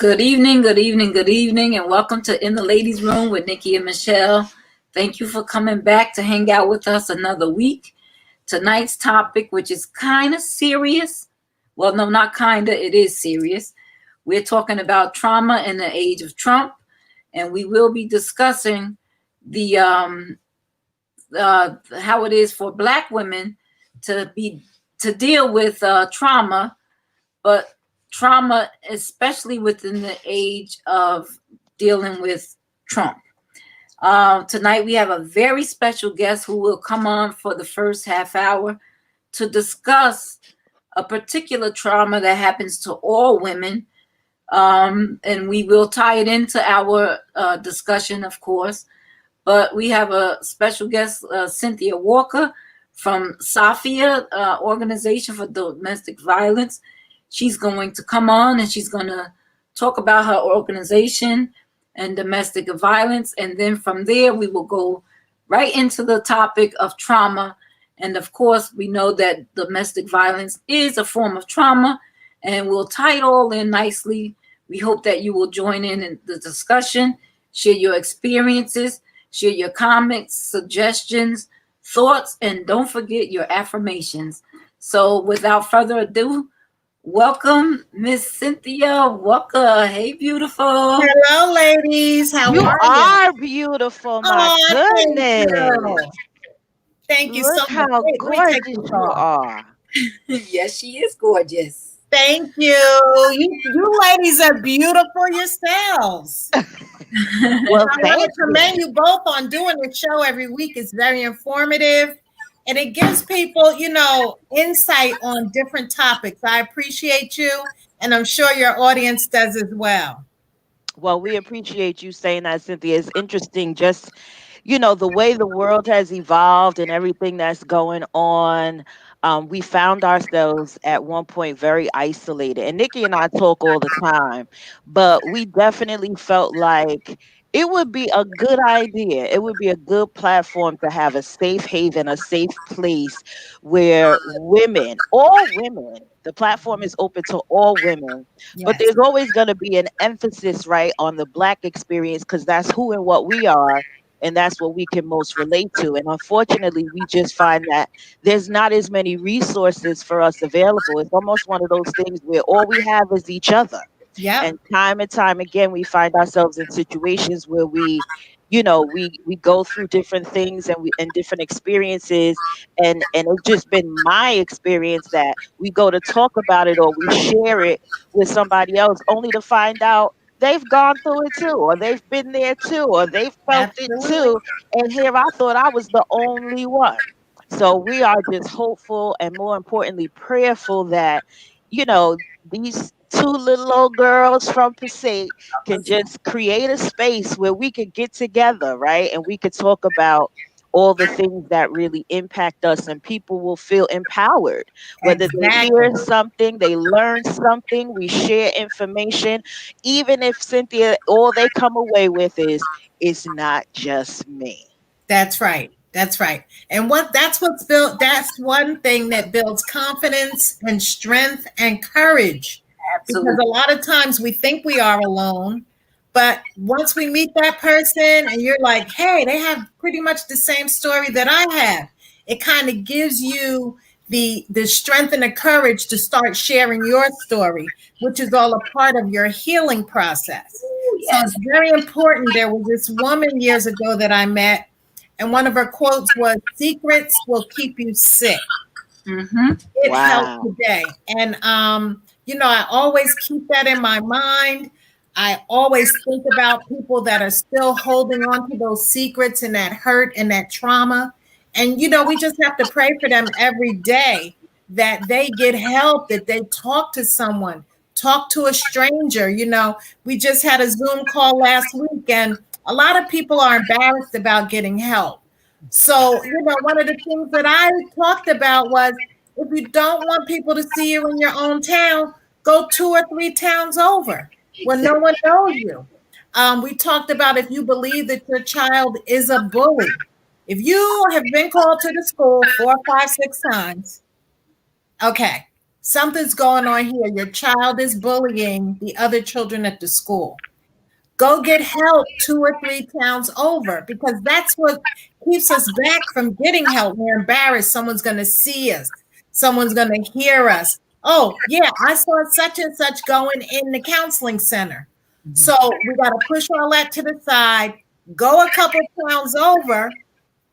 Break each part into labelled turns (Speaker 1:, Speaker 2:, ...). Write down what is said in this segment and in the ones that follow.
Speaker 1: Good evening, good evening, good evening, and welcome to In the Ladies Room with Nikki and Michelle. Thank you for coming back to hang out with us another week. Tonight's topic, which is kind of serious. Well, no, not kind of, it is serious. We're talking about trauma in the age of Trump, and we will be discussing the how it is for Black women to deal with trauma, but trauma, especially within the age of dealing with Trump. Tonight, we have a very special guest who will come on for the first half hour to discuss a particular trauma that happens to all women. And we will tie it into our discussion, of course. But we have a special guest, Cynthia Walker from SAFIA, Organization for Domestic Violence. She's going to come on and she's going to talk about her organization and domestic violence. And then from there, we will go right into the topic of trauma. And of course, we know that domestic violence is a form of trauma, and we'll tie it all in nicely. We hope that you will join in the discussion, share your experiences, share your comments, suggestions, thoughts, and don't forget your affirmations. So without further ado, welcome, Miss Cynthia Walker. Hey, beautiful.
Speaker 2: Hello, ladies. How
Speaker 3: You
Speaker 2: are you?
Speaker 3: are beautiful, my goodness.
Speaker 2: Thank you
Speaker 3: Look
Speaker 2: so much.
Speaker 3: how
Speaker 2: Wait, let me take
Speaker 3: gorgeous
Speaker 2: this
Speaker 3: you
Speaker 2: off.
Speaker 3: are.
Speaker 1: Yes, she is gorgeous.
Speaker 2: Thank you. You ladies are beautiful yourselves.
Speaker 3: Well,
Speaker 2: I want
Speaker 3: thank
Speaker 2: to
Speaker 3: you.
Speaker 2: commend you both on doing the show every week. It's very informative, and it gives people, insight on different topics. I appreciate you, and I'm sure your audience does as well.
Speaker 3: Well, we appreciate you saying that, Cynthia. It's interesting, just the way the world has evolved and everything that's going on. We found ourselves at one point very isolated. And Nikki and I talk all the time, but we definitely felt like it would be a good idea. It would be a good platform to have a safe haven, a safe place where women, all women, the platform is open to all women, but
Speaker 2: Yes,
Speaker 3: there's always going to be an emphasis, right, on the Black experience because that's who and what we are, and that's what we can most relate to. And unfortunately, we just find that there's not as many resources for us available. It's almost one of those things where all we have is each other.
Speaker 2: yep,
Speaker 3: And time again, we find ourselves in situations where we go through different things and different experiences, and it's just been my experience that we go to talk about it or we share it with somebody else only to find out they've gone through it too, or they've been there too, or they've felt it
Speaker 2: absolutely.
Speaker 3: too. And here I thought I was the only one. So we are just hopeful and, more importantly, prayerful that, these two little old girls from Passaic can just create a space where we could get together, right? And we could talk about all the things that really impact us, and people will feel empowered. Whether they
Speaker 2: Exactly.
Speaker 3: hear something, they learn something, we share information, even if, Cynthia, all they come away with is, it's not just me.
Speaker 2: That's right. That's right. And that's what's built, that's one thing that builds confidence and strength and courage. Because
Speaker 1: Absolutely.
Speaker 2: a lot of times we think we are alone, but once we meet that person and you're like, hey, they have pretty much the same story that I have, it kind of gives you the strength and the courage to start sharing your story, which is all a part of your healing process.
Speaker 1: Ooh,
Speaker 2: So
Speaker 1: yes.
Speaker 2: it's very important. There was this woman years ago that I met, and one of her quotes was, secrets will keep you sick.
Speaker 1: Mm-hmm.
Speaker 2: It helped
Speaker 3: Wow.
Speaker 2: today. And I always keep that in my mind. I always think about people that are still holding on to those secrets and that hurt and that trauma. And we just have to pray for them every day that they get help, that they talk to someone, talk to a stranger. We just had a Zoom call last week, and a lot of people are embarrassed about getting help. So, one of the things that I talked about was, if you don't want people to see you in your own town, go 2 or 3 towns over where no
Speaker 1: Exactly.
Speaker 2: one knows you. We talked about, if you believe that your child is a bully, if you have been called to the school 4, 5, 6 times, okay, something's going on here. Your child is bullying the other children at the school. Go get help 2 or 3 towns over, because that's what keeps us back from getting help. We're embarrassed. Someone's going to see us. Someone's going to hear us. Oh, yeah, I saw such and such going in the counseling center. So we got to push all that to the side, go a couple towns over,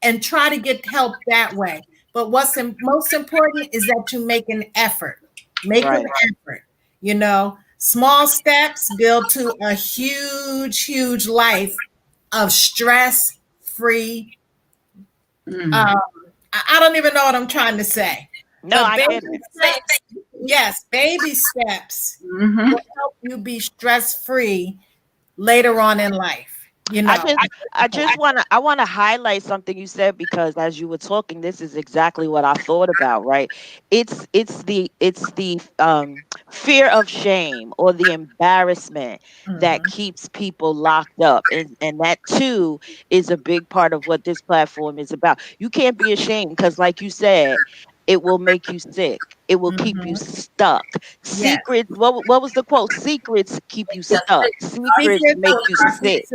Speaker 2: and try to get help that way. But what's most important is that you make an effort. Make an effort. You know, small steps build to a huge, huge life of stress-free. I don't even know what I'm trying to say.
Speaker 3: No, I get it.
Speaker 2: Yes, baby steps will help you be stress-free later on in life. You know,
Speaker 3: I want to highlight something you said, because as you were talking, this is exactly what I thought about. Right? It's the fear of shame or the embarrassment that keeps people locked up, and that too is a big part of what this platform is about. You can't be ashamed, because, like you said, it will make you sick. It will keep you stuck. Secrets. What was the quote? Secrets keep you stuck. Secrets make you sick.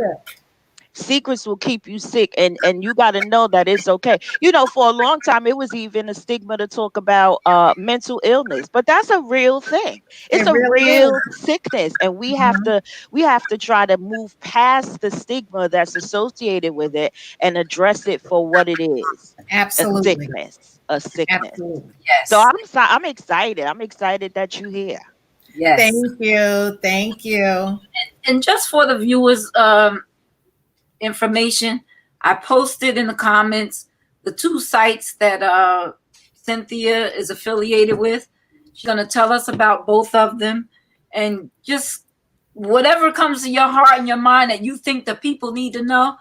Speaker 3: Secrets will keep you sick, and you got to know that it's okay. You know, for a long time it was even a stigma to talk about mental illness, but that's a real thing. It's a real sickness, and we have to try to move past the stigma that's associated with it and address it for what it is.
Speaker 2: Absolutely.
Speaker 3: A sickness.
Speaker 2: Absolutely.
Speaker 1: Yes.
Speaker 3: So I'm excited. I'm excited that you're here.
Speaker 1: Yes.
Speaker 2: Thank you.
Speaker 1: And just for the viewers, information, I posted in the comments the 2 sites that Cynthia is affiliated with. She's going to tell us about both of them, and just whatever comes to your heart and your mind that you think the people need to know,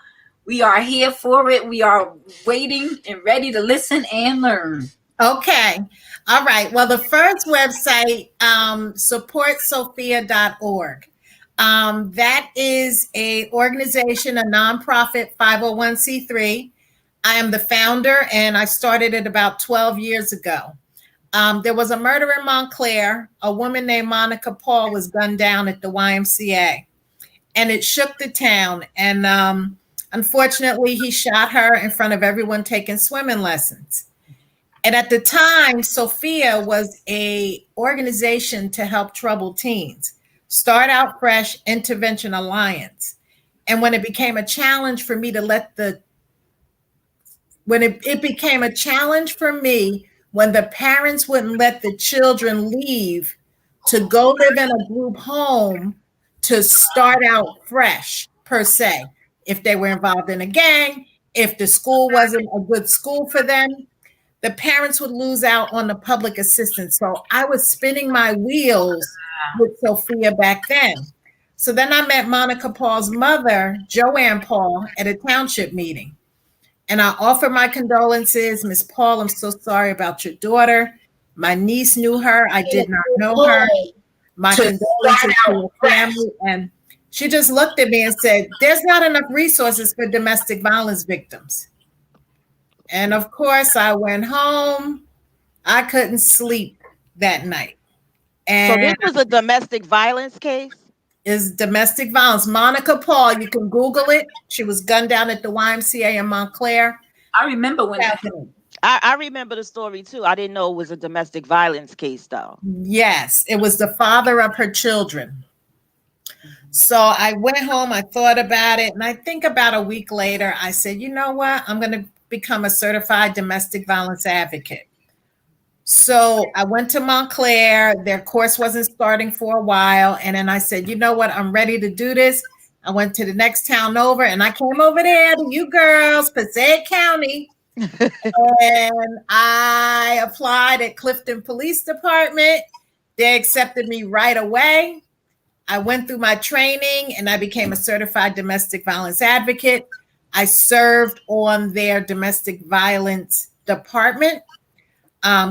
Speaker 1: we are here for it. We are waiting and ready to listen and learn.
Speaker 2: Okay. All right. Well, the first website, supportsophia.org. That is a organization, a nonprofit 501c3. I am the founder, and I started it about 12 years ago. There was a murder in Montclair. A woman named Monica Paul was gunned down at the YMCA, and it shook the town. And unfortunately, he shot her in front of everyone taking swimming lessons. And at the time, Sophia was a organization to help troubled teens. Start Out Fresh Intervention Alliance. And when it became a challenge for me to it became a challenge for me when the parents wouldn't let the children leave to go live in a group home to start out fresh, per se. If they were involved in a gang, if the school wasn't a good school for them, the parents would lose out on the public assistance. So I was spinning my wheels with Sophia back then. So then I met Monica Paul's mother, Joanne Paul, at a township meeting. And I offered my condolences. Miss Paul, I'm so sorry about your daughter. My niece knew her. I did not know her. My condolences to her family. And she just looked at me and said, there's not enough resources for domestic violence victims. And of course, I went home. I couldn't sleep that night. And
Speaker 3: so this was a domestic violence case?
Speaker 2: Is domestic violence. Monica Paul, you can Google it. She was gunned down at the YMCA in Montclair.
Speaker 1: I remember when
Speaker 3: I remember the story too. I didn't know it was a domestic violence case though.
Speaker 2: Yes, it was the father of her children. So I went home, I thought about it, and I think about a week later, I said, you know what? I'm going to become a certified domestic violence advocate. So I went to Montclair. Their course wasn't starting for a while. And then I said, you know what? I'm ready to do this. I went to the next town over, and I came over there to you girls, Passaic County. And I applied at Clifton Police Department. They accepted me right away. I went through my training, and I became a certified domestic violence advocate. I served on their domestic violence department,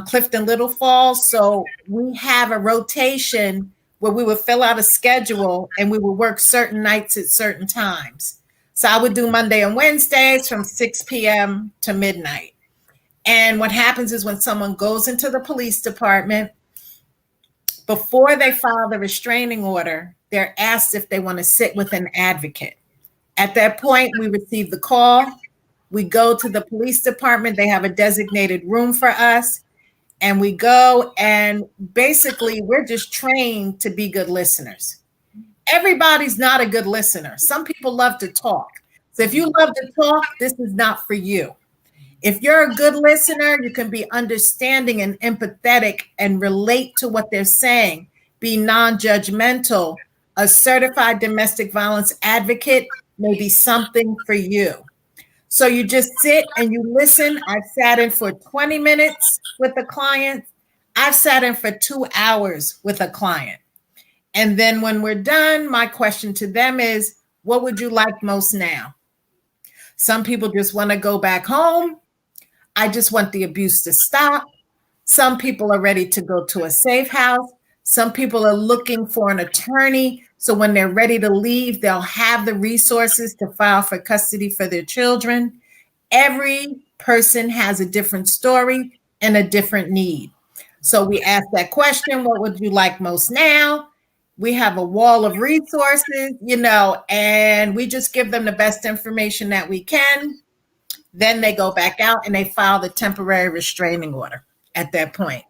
Speaker 2: Clifton Little Falls. So we have a rotation where we would fill out a schedule and we would work certain nights at certain times. So I would do Monday and Wednesdays from 6 p.m. to midnight. And what happens is when someone goes into the police department, Before they file the restraining order, they're asked if they want to sit with an advocate. At that point, we receive the call. We go to the police department. They have a designated room for us. And we go, and basically, we're just trained to be good listeners. Everybody's not a good listener. Some people love to talk. So if you love to talk, this is not for you. If you're a good listener, you can be understanding and empathetic and relate to what they're saying. Be non-judgmental. A certified domestic violence advocate may be something for you. So you just sit and you listen. I've sat in for 20 minutes with a client. I've sat in for 2 hours with a client. And then when we're done, my question to them is, what would you like most now? Some people just want to go back home. I just want the abuse to stop. Some people are ready to go to a safe house. Some people are looking for an attorney. So when they're ready to leave, they'll have the resources to file for custody for their children. Every person has a different story and a different need. So we ask that question, what would you like most now? We have a wall of resources, and we just give them the best information that we can. Then they go back out and they file the temporary restraining order at that point.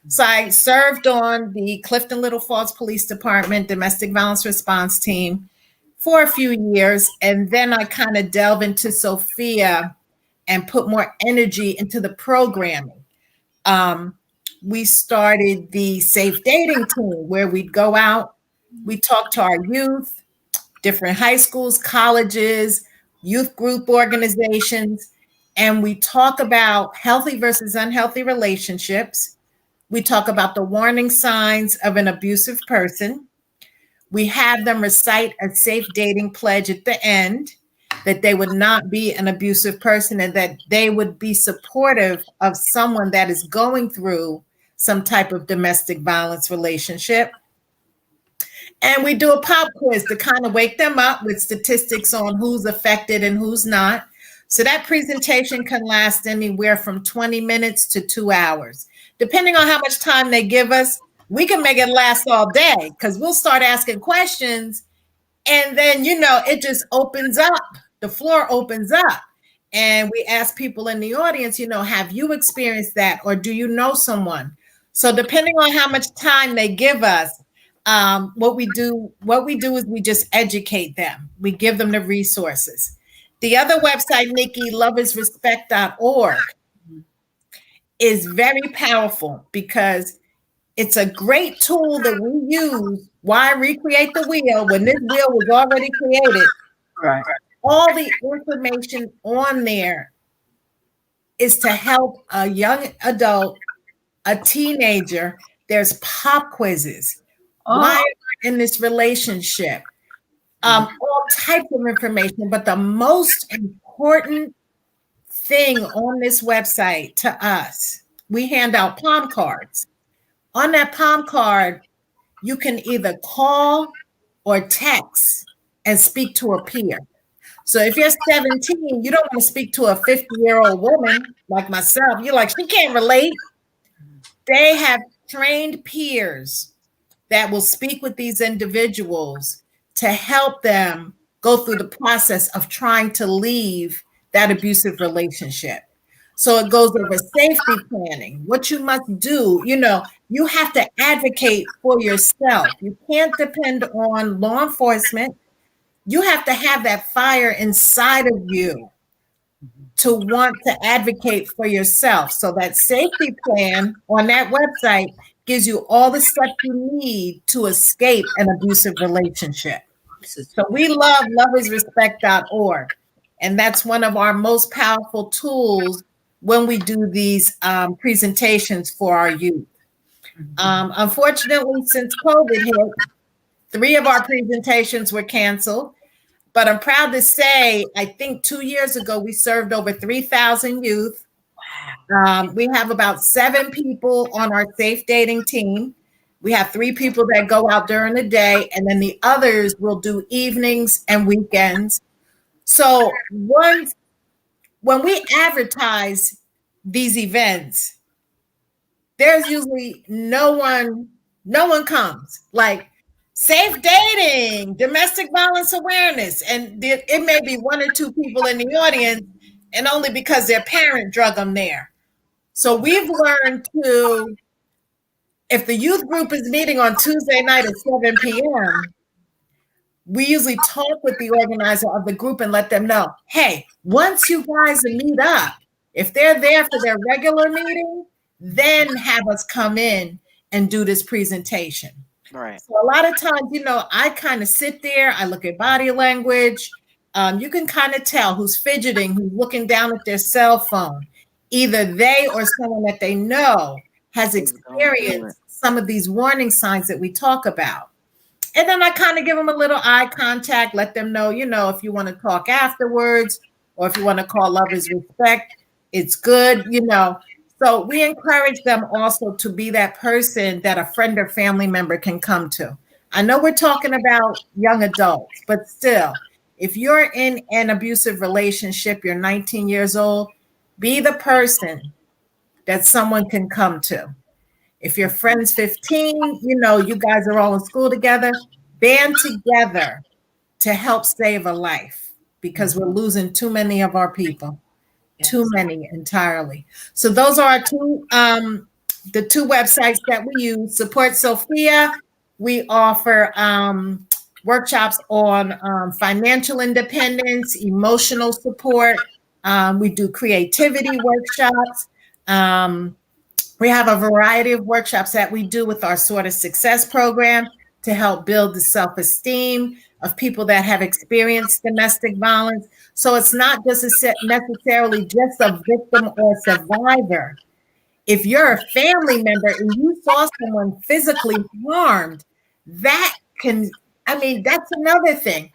Speaker 2: So I served on the Clifton Little Falls Police Department domestic violence response team for a few years. And then I kind of delve into Sophia and put more energy into the programming. We started the Safe Dating team where we'd go out, we talk to our youth, different high schools, colleges, youth group organizations, and we talk about healthy versus unhealthy relationships. We talk about the warning signs of an abusive person. We have them recite a safe dating pledge at the end, that they would not be an abusive person and that they would be supportive of someone that is going through some type of domestic violence relationship. And we do a pop quiz to kind of wake them up with statistics on who's affected and who's not. So that presentation can last anywhere from 20 minutes to 2 hours. Depending on how much time they give us, we can make it last all day because we'll start asking questions and then, it just opens up. The floor opens up and we ask people in the audience, have you experienced that or do you know someone? So depending on how much time they give us, what we do is we just educate them. We give them the resources. The other website, Nikki, loveisrespect.org, is very powerful because it's a great tool that we use. Why recreate the wheel when this wheel was already created?
Speaker 1: Right.
Speaker 2: All the information on there is to help a young adult, a teenager. There's pop quizzes. Why in this relationship? All types of information. But the most important thing on this website to us, we hand out palm cards. On that palm card, you can either call or text and speak to a peer. So if you're 17, you don't want to speak to a 50-year-old woman like myself. You're like, she can't relate. They have trained peers that will speak with these individuals to help them go through the process of trying to leave that abusive relationship. So it goes over safety planning, what you must do. You have to advocate for yourself. You can't depend on law enforcement. You have to have that fire inside of you to want to advocate for yourself. So that safety plan on that website gives you all the steps you need to escape an abusive relationship. So we love loveisrespect.org. And that's one of our most powerful tools when we do these presentations for our youth. Unfortunately, since COVID hit, 3 of our presentations were canceled. But I'm proud to say, I think 2 years ago, we served over 3,000 youth. We have about 7 people on our safe dating team. We have 3 people that go out during the day, and then the others will do evenings and weekends. So when we advertise these events, there's usually no one No one comes. Like safe dating, domestic violence awareness, and it may be one or two people in the audience, and only because their parent drug them there. So we've learned to, if the youth group is meeting on Tuesday night at 7 p.m., we usually talk with the organizer of the group and let them know, hey, once you guys meet up, if they're there for their regular meeting, then have us come in and do this presentation.
Speaker 3: Right.
Speaker 2: So a lot of times, I kind of sit there, I look at body language. You can kind of tell who's fidgeting, who's looking down at their cell phone. Either they or someone that they know has experienced some of these warning signs that we talk about. And then I kind of give them a little eye contact, let them know, if you want to talk afterwards or if you want to call lovers respect, it's good, So we encourage them also to be that person that a friend or family member can come to. I know we're talking about young adults, but still, if you're in an abusive relationship, you're 19 years old, be the person that someone can come to. If your friend's 15, you guys are all in school together, band together to help save a life because we're losing too many of our people. Yes. Too many entirely. So those are our the two websites that we use. Support Sophia. We offer workshops on financial independence, emotional support. We do creativity workshops. We have a variety of workshops that we do with our Sort of Success program to help build the self-esteem of people that have experienced domestic violence. So it's not just necessarily just a victim or survivor. If you're a family member and you saw someone physically harmed, that's another thing.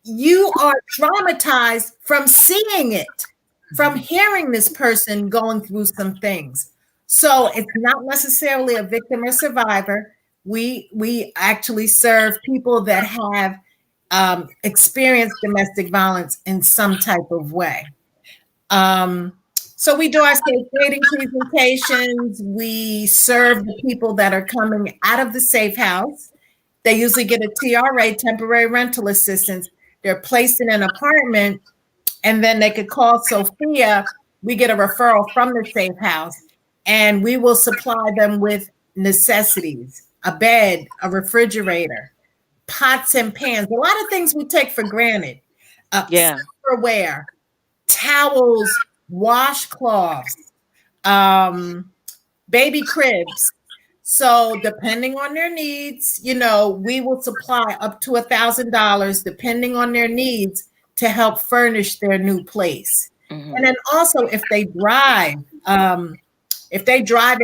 Speaker 2: You are traumatized from seeing it, from hearing this person going through some things. So it's not necessarily a victim or survivor. We actually serve people that have experienced domestic violence in some type of way. So we do our safe dating presentations. We serve the people that are coming out of the safe house. They usually get a TRA, temporary rental assistance. They're placed in an apartment, and then they could call Sophia. We get a referral from the safe house, and we will supply them with necessities, a bed, a refrigerator, pots and pans, a lot of things we take for granted. Silverware, towels, washcloths, baby cribs. So depending on their needs, we will supply up to $1,000 depending on their needs to help furnish their new place. Mm-hmm. And then also if they drive and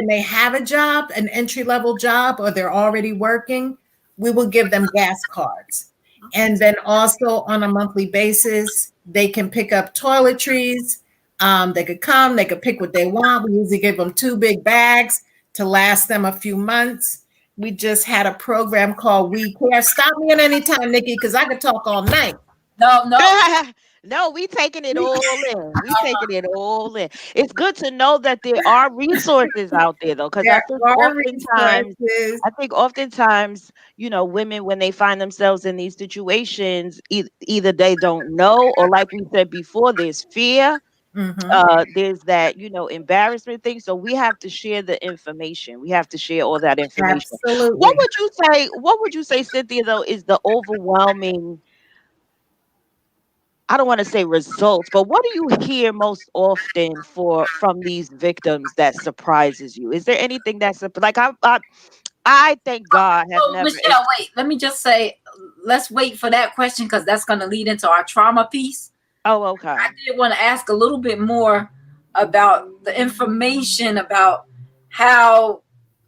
Speaker 2: they have a job, an entry-level job, or they're already working, we will give them gas cards. And then also on a monthly basis, they can pick up toiletries. They could come, they could pick what they want. We usually give them 2 big bags to last them a few months. We just had a program called We Care. Stop me at any time, Nikki, because I could talk all night.
Speaker 3: No, we taking it all in. We taking it all in. It's good to know that there are resources out there, though, because I think oftentimes, women, when they find themselves in these situations, either they don't know, or like we said before, there's fear. Mm-hmm. There's that, embarrassment thing. So we have to share the information. We have to share all that information.
Speaker 2: Absolutely.
Speaker 3: What would you say, Cynthia, though, is the overwhelming, I don't want to say results, but what do you hear most often from these victims that surprises you? Is there anything that's like I thank God have never.
Speaker 1: Michelle, wait. Let me just say, let's wait for that question because that's going to lead into our trauma piece.
Speaker 3: Oh, okay.
Speaker 1: I did want to ask a little bit more about the information about how,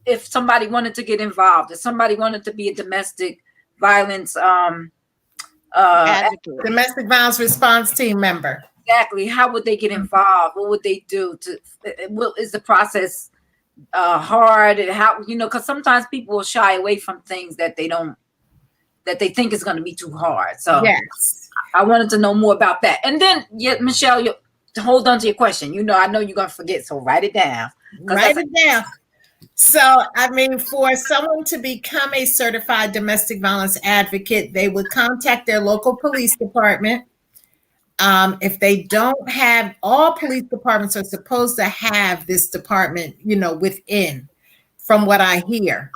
Speaker 1: if somebody wanted to get involved, if somebody wanted to be a domestic violence
Speaker 2: domestic violence response team member.
Speaker 1: Exactly. How would they get involved? What would they do? Is the process hard? And how, because sometimes people will shy away from things that they think is going to be too hard. So
Speaker 2: yes,
Speaker 1: I wanted to know more about that. And then, Michelle, hold on to your question. I know you're going to forget, so write it down.
Speaker 2: Write it down. So, I mean, for someone to become a certified domestic violence advocate, they would contact their local police department. If they don't have, all police departments are supposed to have this department, within, from what I hear.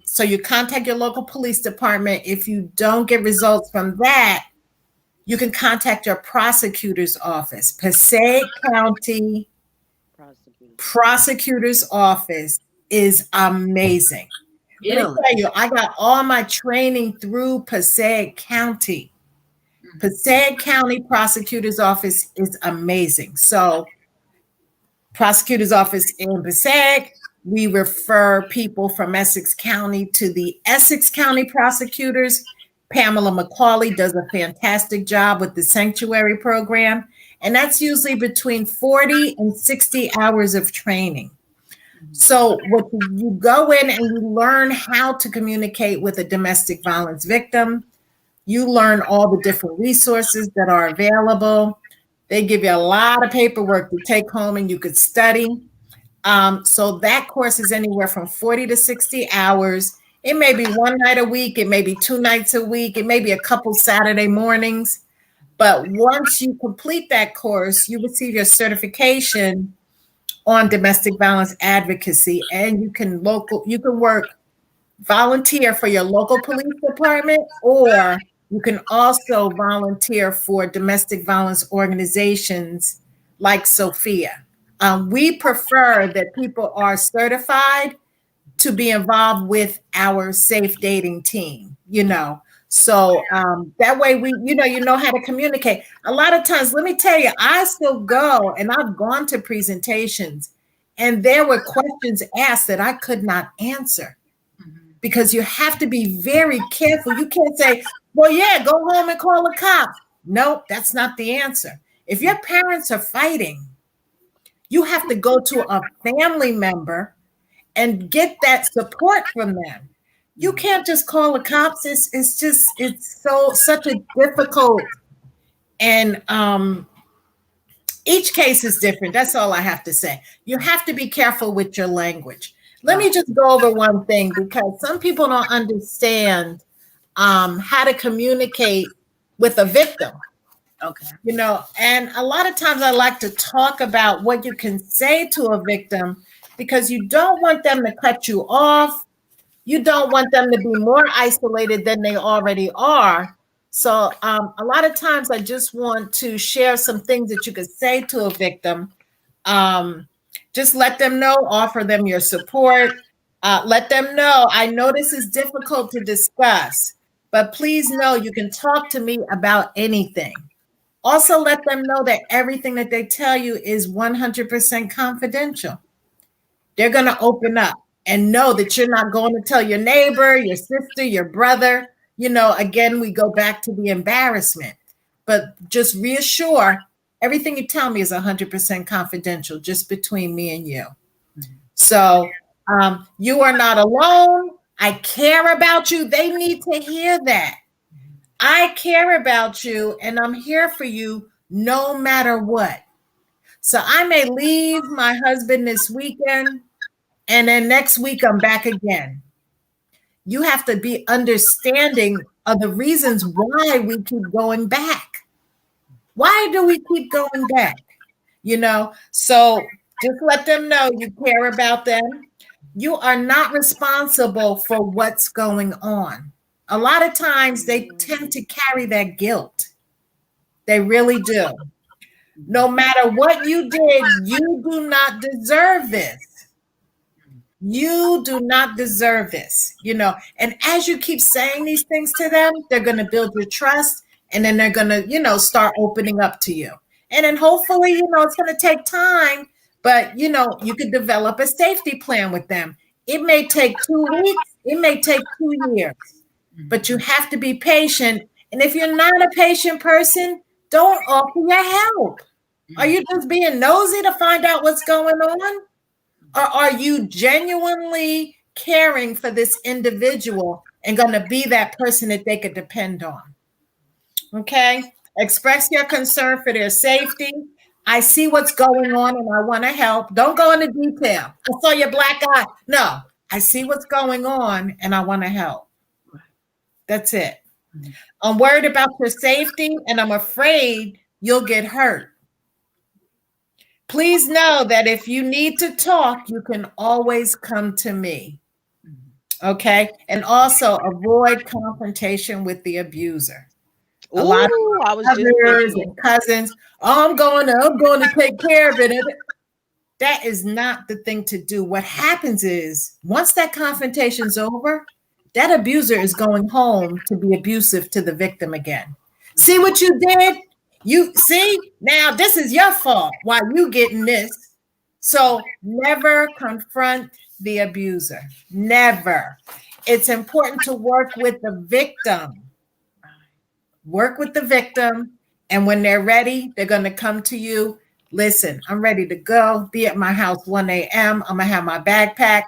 Speaker 2: So you contact your local police department. If you don't get results from that, you can contact your prosecutor's office. Passaic County
Speaker 3: Prosecutors.
Speaker 2: Prosecutor's Office is amazing. Let me
Speaker 1: Really?
Speaker 2: tell you, I got all my training through Passaic County. Passaic County Prosecutor's Office is amazing. So, Prosecutor's Office in Passaic, we refer people from Essex County to the Essex County prosecutors. Pamela McCauley does a fantastic job with the sanctuary program, and that's usually between 40 and 60 hours of training. So what you go in and you learn how to communicate with a domestic violence victim. You learn all the different resources that are available. They give you a lot of paperwork to take home and you could study. So that course is anywhere from 40 to 60 hours. It may be one night a week. It may be 2 nights a week. It may be a couple Saturday mornings. But once you complete that course, you receive your certification on domestic violence advocacy, and you can work volunteer for your local police department, or you can also volunteer for domestic violence organizations like Sophia. We prefer that people are certified to be involved with our safe dating team, So that way you know how to communicate. A lot of times, let me tell you, I still go and I've gone to presentations and there were questions asked that I could not answer because you have to be very careful. You can't say, well, yeah, go home and call the cops. No, that's not the answer. If your parents are fighting, you have to go to a family member and get that support from them. You can't just call the cops. It's such a difficult, and each case is different. That's all I have to say. You have to be careful with your language. Let me just go over one thing because some people don't understand how to communicate with a victim.
Speaker 1: Okay.
Speaker 2: And a lot of times I like to talk about what you can say to a victim because you don't want them to cut you off. You don't want them to be more isolated than they already are. So a lot of times I just want to share some things that you could say to a victim. Just let them know, offer them your support. Let them know, I know this is difficult to discuss, but please know you can talk to me about anything. Also, let them know that everything that they tell you is 100% confidential. They're going to open up and know that you're not going to tell your neighbor, your sister, your brother. Again, we go back to the embarrassment. But just reassure, everything you tell me is 100% confidential, just between me and you. So you are not alone. I care about you. They need to hear that. I care about you and I'm here for you no matter what. So I may leave my husband this weekend and then next week I'm back again. You have to be understanding of the reasons why we keep going back. Why do we keep going back? So just let them know you care about them. You are not responsible for what's going on. A lot of times they tend to carry that guilt. They really do. No matter what you did, you do not deserve this. You do not deserve this, And as you keep saying these things to them, they're going to build your trust and then they're going to, start opening up to you. And then hopefully, it's going to take time, but, you could develop a safety plan with them. It may take 2 weeks. It may take 2 years, but you have to be patient. And if you're not a patient person, don't offer your help. Are you just being nosy to find out what's going on? Or are you genuinely caring for this individual and going to be that person that they could depend on? Okay. Express your concern for their safety. I see what's going on and I want to help. Don't go into detail. I saw your black eye. No, I see what's going on and I want to help. That's it. I'm worried about your safety and I'm afraid you'll get hurt. Please know that if you need to talk, you can always come to me. Okay. And also avoid confrontation with the abuser. A lot
Speaker 3: Ooh, I was
Speaker 2: of
Speaker 3: just
Speaker 2: brothers
Speaker 3: thinking.
Speaker 2: and cousins, oh, I'm going to take care of it. That is not the thing to do. What happens is once that confrontation's over, that abuser is going home to be abusive to the victim again. See what you did? You see, now this is your fault why you getting this. So never confront the abuser. Never. It's important to work with the victim. Work with the victim. And when they're ready, they're going to come to you. Listen, I'm ready to go. Be at my house 1 a.m. I'm going to have my backpack.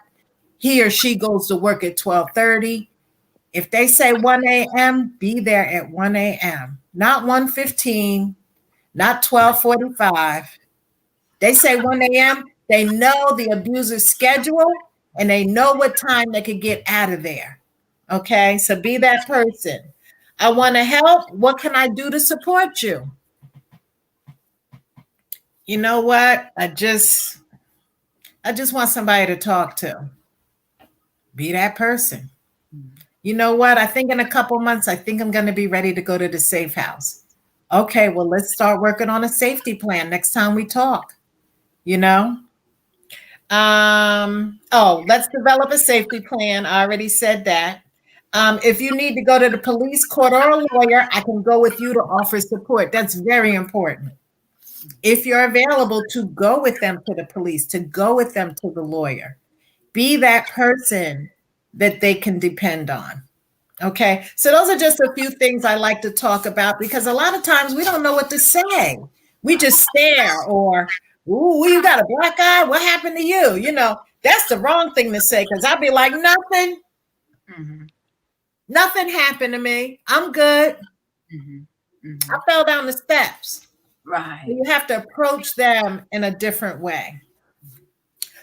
Speaker 2: He or she goes to work at 12:30. If they say 1 a.m., be there at 1 a.m. Not 1:15, not 12:45. They say 1 a.m., they know the abuser's schedule and they know what time they could get out of there. Okay, so be that person. I want to help. What can I do to support you? You know what? I just want somebody to talk to. Be that person. You know what? I think in a couple months, I think I'm going to be ready to go to the safe house. Okay, well, let's start working on a safety plan next time we talk. You know? Let's develop a safety plan. I already said that. If you need to go to the police, court, or a lawyer, I can go with you to offer support. That's very important. If you're available to go with them to the police, to go with them to the lawyer, be that person that they can depend on. Okay, so those are just a few things I like to talk about because a lot of times we don't know what to say. We just stare or, ooh, you got a black eye? What happened to you? You know, that's the wrong thing to say because I'd be like, nothing. Mm-hmm. Nothing happened to me. I'm good. Mm-hmm. Mm-hmm. I fell down the steps.
Speaker 1: Right.
Speaker 2: So you have to approach them in a different way.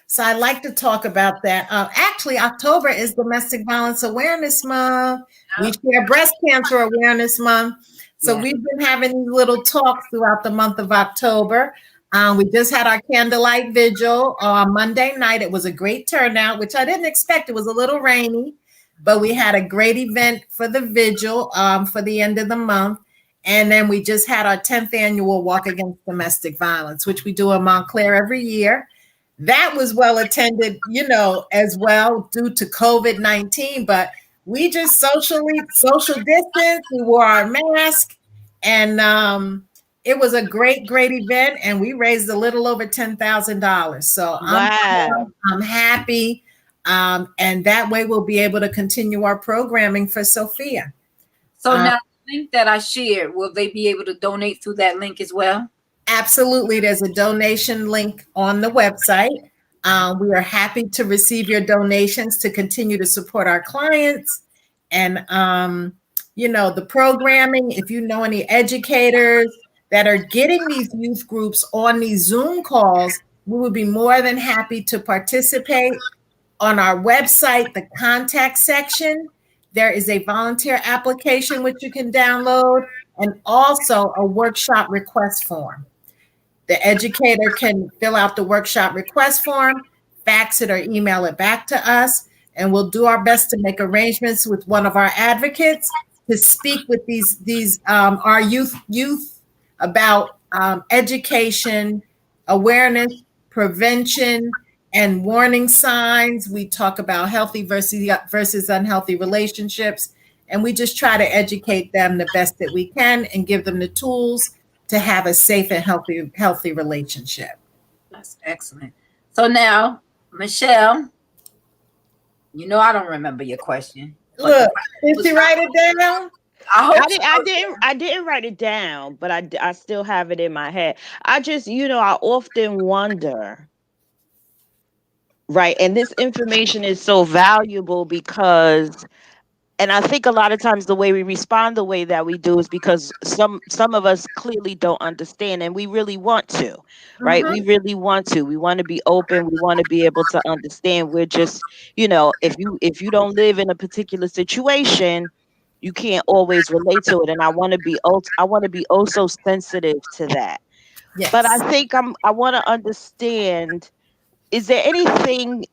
Speaker 2: So I like to talk about that. Actually, October is Domestic Violence Awareness Month. We share Breast Cancer Awareness Month. So we've been having these little talks throughout the month of October. We just had our candlelight vigil on Monday night. It was a great turnout, which I didn't expect. It was a little rainy, but we had a great event for the vigil for the end of the month. And then we just had our 10th annual Walk Against Domestic Violence, which we do in Montclair every year. That was well attended, you know, as well due to COVID-19, but we just social distance. We wore our mask and it was a great event. And we raised a little over $10,000. So
Speaker 3: Wow.
Speaker 2: I'm happy. And that way we'll be able to continue our programming for Sophia.
Speaker 1: So now the link that I shared, will they be able to donate through that link as well?
Speaker 2: Absolutely. There's a donation link on the website. We are happy to receive your donations to continue to support our clients and, you know, the programming. If you know any educators that are getting these youth groups on these Zoom calls, we would be more than happy to participate. On our website, the contact section, there is a volunteer application which you can download and also a workshop request form. The educator can fill out the workshop request form, fax it or email it back to us, and we'll do our best to make arrangements with one of our advocates to speak with these our youth about education, awareness, prevention, and warning signs. We talk about healthy versus unhealthy relationships, and we just try to educate them the best that we can and give them the tools to have a safe and healthy relationship.
Speaker 1: That's excellent. So now, Michelle, you know I don't remember your question.
Speaker 2: Look, did you write it down?
Speaker 3: I didn't write it down, but I still have it in my head. I just, you know, I often wonder, right? And this information is so valuable because And I think a lot of times the way we respond the way that we do is because some of us clearly don't understand, and we really want to, right? We
Speaker 2: Mm-hmm.
Speaker 3: really want to. We want to be open. We want to be able to understand. We're just, if you don't live in a particular situation, you can't always relate to it. And I want to be also sensitive to that. But I
Speaker 2: Yes.
Speaker 3: think I want to understand, is there anything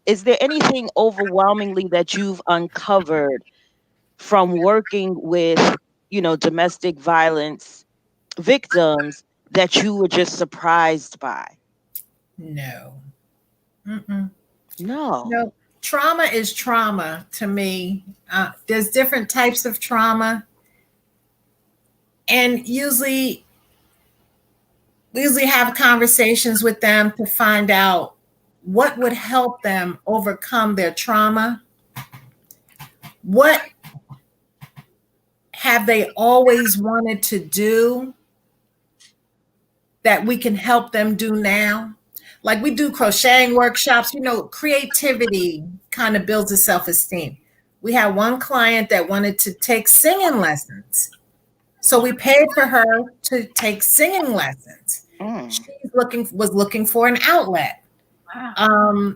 Speaker 3: overwhelmingly that you've uncovered from working with, domestic violence victims that you were just surprised by?
Speaker 2: No. Mm-mm.
Speaker 3: No.
Speaker 2: No. Trauma is trauma to me. There's different types of trauma, and we usually have conversations with them to find out what would help them overcome their trauma. What have they always wanted to do that we can help them do now? Like we do crocheting workshops, creativity kind of builds a self esteem. We had one client that wanted to take singing lessons. So we paid for her to take singing lessons.
Speaker 3: Mm,
Speaker 2: She was looking for an outlet.
Speaker 1: Wow.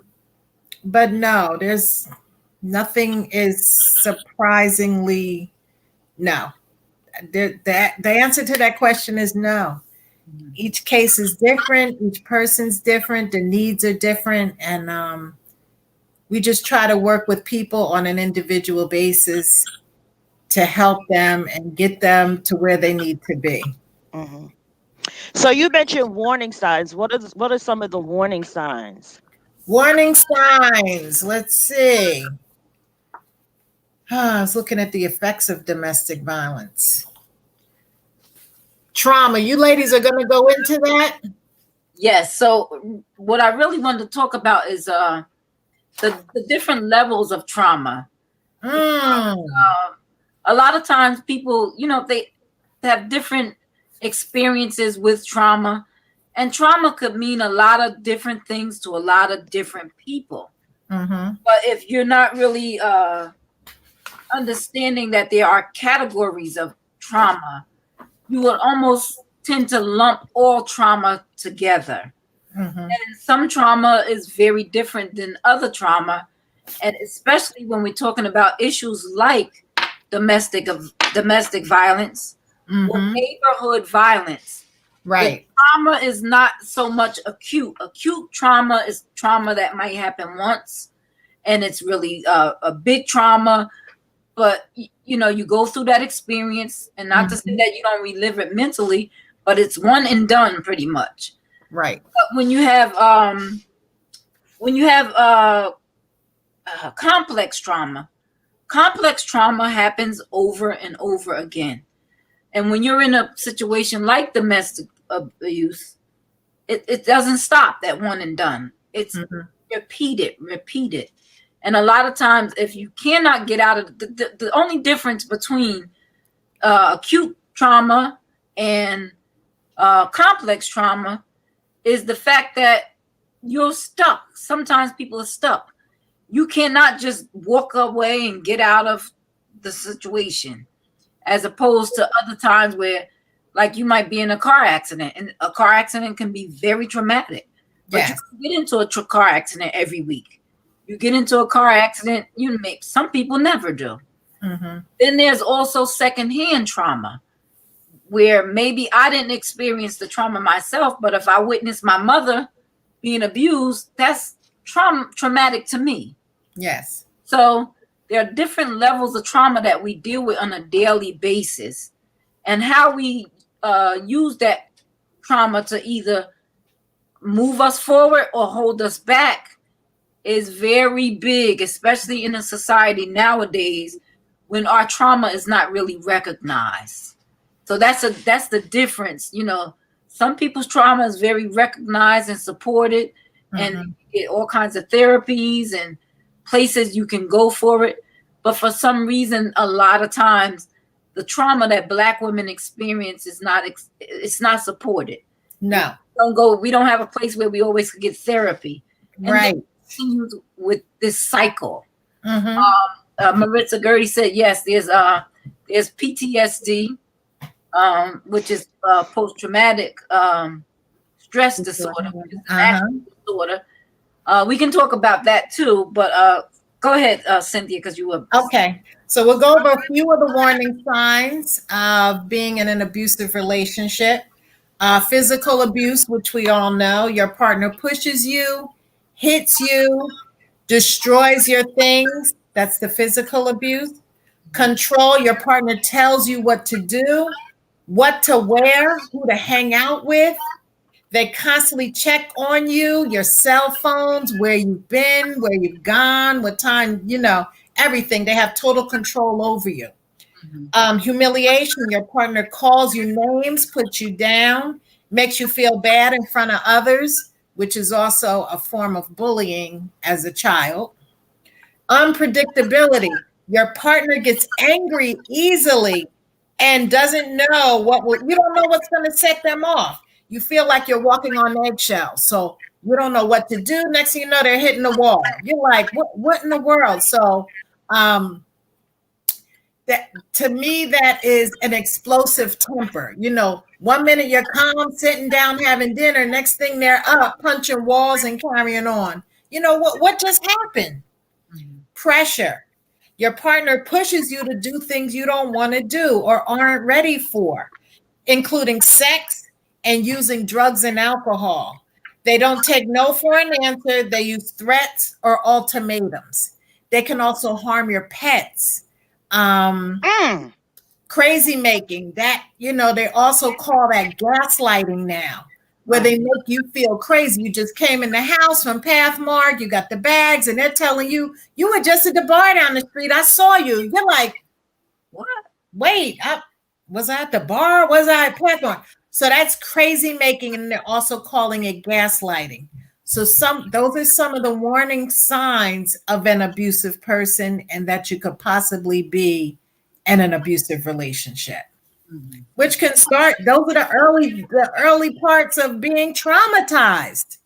Speaker 2: But no, there's nothing is surprisingly no. The answer to that question is no. Each case is different. Each person's different. The needs are different, and we just try to work with people on an individual basis to help them and get them to where they need to be.
Speaker 3: mhm. So you mentioned warning signs. What are some of the warning signs?
Speaker 2: Warning signs. Let's see. I was looking at the effects of domestic violence. Trauma. You ladies are going to go into that?
Speaker 1: Yes. So what I really wanted to talk about is the different levels of trauma.
Speaker 2: Mm.
Speaker 1: A lot of times people, they have different experiences with trauma, and trauma could mean a lot of different things to a lot of different people.
Speaker 2: Mm-hmm.
Speaker 1: But if you're not really understanding that there are categories of trauma, you would almost tend to lump all trauma together.
Speaker 2: Mm-hmm.
Speaker 1: And some trauma is very different than other trauma, and especially when we're talking about issues like domestic violence or
Speaker 2: Mm-hmm.
Speaker 1: neighborhood violence. The
Speaker 2: Right.
Speaker 1: trauma is not so much acute. Acute trauma is trauma that might happen once, and it's really a big trauma. But you go through that experience, and not to say that you don't relive it mentally, but it's one and done pretty much.
Speaker 2: Right.
Speaker 1: But when you have complex trauma happens over and over again. And when you're in a situation like domestic abuse, it doesn't stop at one and done. It's repeated. And a lot of times, if you cannot get out of the only difference between acute trauma and complex trauma is the fact that you're stuck. Sometimes people are stuck. You cannot just walk away and get out of the situation, as opposed to other times where, like, you might be in a car accident, and a car accident can be very traumatic. But
Speaker 2: Yes.
Speaker 1: you can get into a car accident every week. You get into a car accident, some people never do.
Speaker 2: Mm-hmm.
Speaker 1: Then there's also secondhand trauma, where maybe I didn't experience the trauma myself, but if I witnessed my mother being abused, that's traumatic to me.
Speaker 2: Yes.
Speaker 1: So there are different levels of trauma that we deal with on a daily basis, and how we use that trauma to either move us forward or hold us back is very big, especially in a society nowadays when our trauma is not really recognized. So that's the difference. Some people's trauma is very recognized and supported, and you get all kinds of therapies and places you can go for it. But for some reason, a lot of times, the trauma that Black women experience is it's not supported.
Speaker 2: No.
Speaker 1: We don't have a place where we always could get therapy. And
Speaker 2: Right.
Speaker 1: then continue with this cycle.
Speaker 2: Mm-hmm.
Speaker 1: Maritza Gertie said yes. There's PTSD, which is post traumatic stress disorder, which is an
Speaker 2: Uh-huh.
Speaker 1: actual disorder. We can talk about that too, but go ahead, Cynthia, because you were.
Speaker 2: Okay. So we'll go over a few of the warning signs of being in an abusive relationship. Physical abuse, which we all know, your partner pushes you, hits you, destroys your things. That's the physical abuse. Control, your partner tells you what to do, what to wear, who to hang out with. They constantly check on you, your cell phones, where you've been, where you've gone, what time, everything. They have total control over you. Humiliation, your partner calls you names, puts you down, makes you feel bad in front of others, which is also a form of bullying as a child. Unpredictability, your partner gets angry easily and doesn't know you don't know what's going to set them off. You feel like you're walking on eggshells. So you don't know what to do. Next thing you know, they're hitting the wall. You're like, what in the world? So that, to me, that is an explosive temper. 1 minute you're calm, sitting down, having dinner. Next thing they're up, punching walls and carrying on. What just happened? Pressure. Your partner pushes you to do things you don't want to do or aren't ready for, including sex and using drugs and alcohol. They don't take no for an answer. They use threats or ultimatums. They can also harm your pets. Crazy making, that, they also call that gaslighting now, where they make you feel crazy. You just came in the house from Pathmark, you got the bags, and they're telling you, you were just at the bar down the street. I saw you. You're like, what? Wait, was I at the bar? Was I at Pathmark? So that's crazy making, and they're also calling it gaslighting. So those are some of the warning signs of an abusive person, and that you could possibly be in an abusive relationship. Which can start, those are the early parts of being traumatized.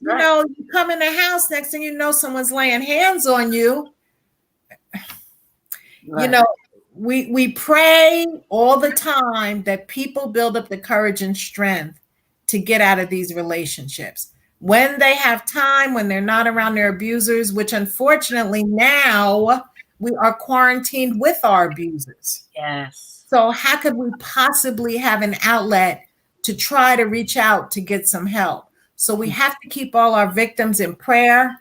Speaker 2: Right. You come in the house, next thing you know, someone's laying hands on you. Right. We pray all the time that people build up the courage and strength to get out of these relationships. When they have time, when they're not around their abusers, which unfortunately now we are quarantined with our abusers.
Speaker 1: Yes.
Speaker 2: So how could we possibly have an outlet to try to reach out to get some help? So we have to keep all our victims in prayer,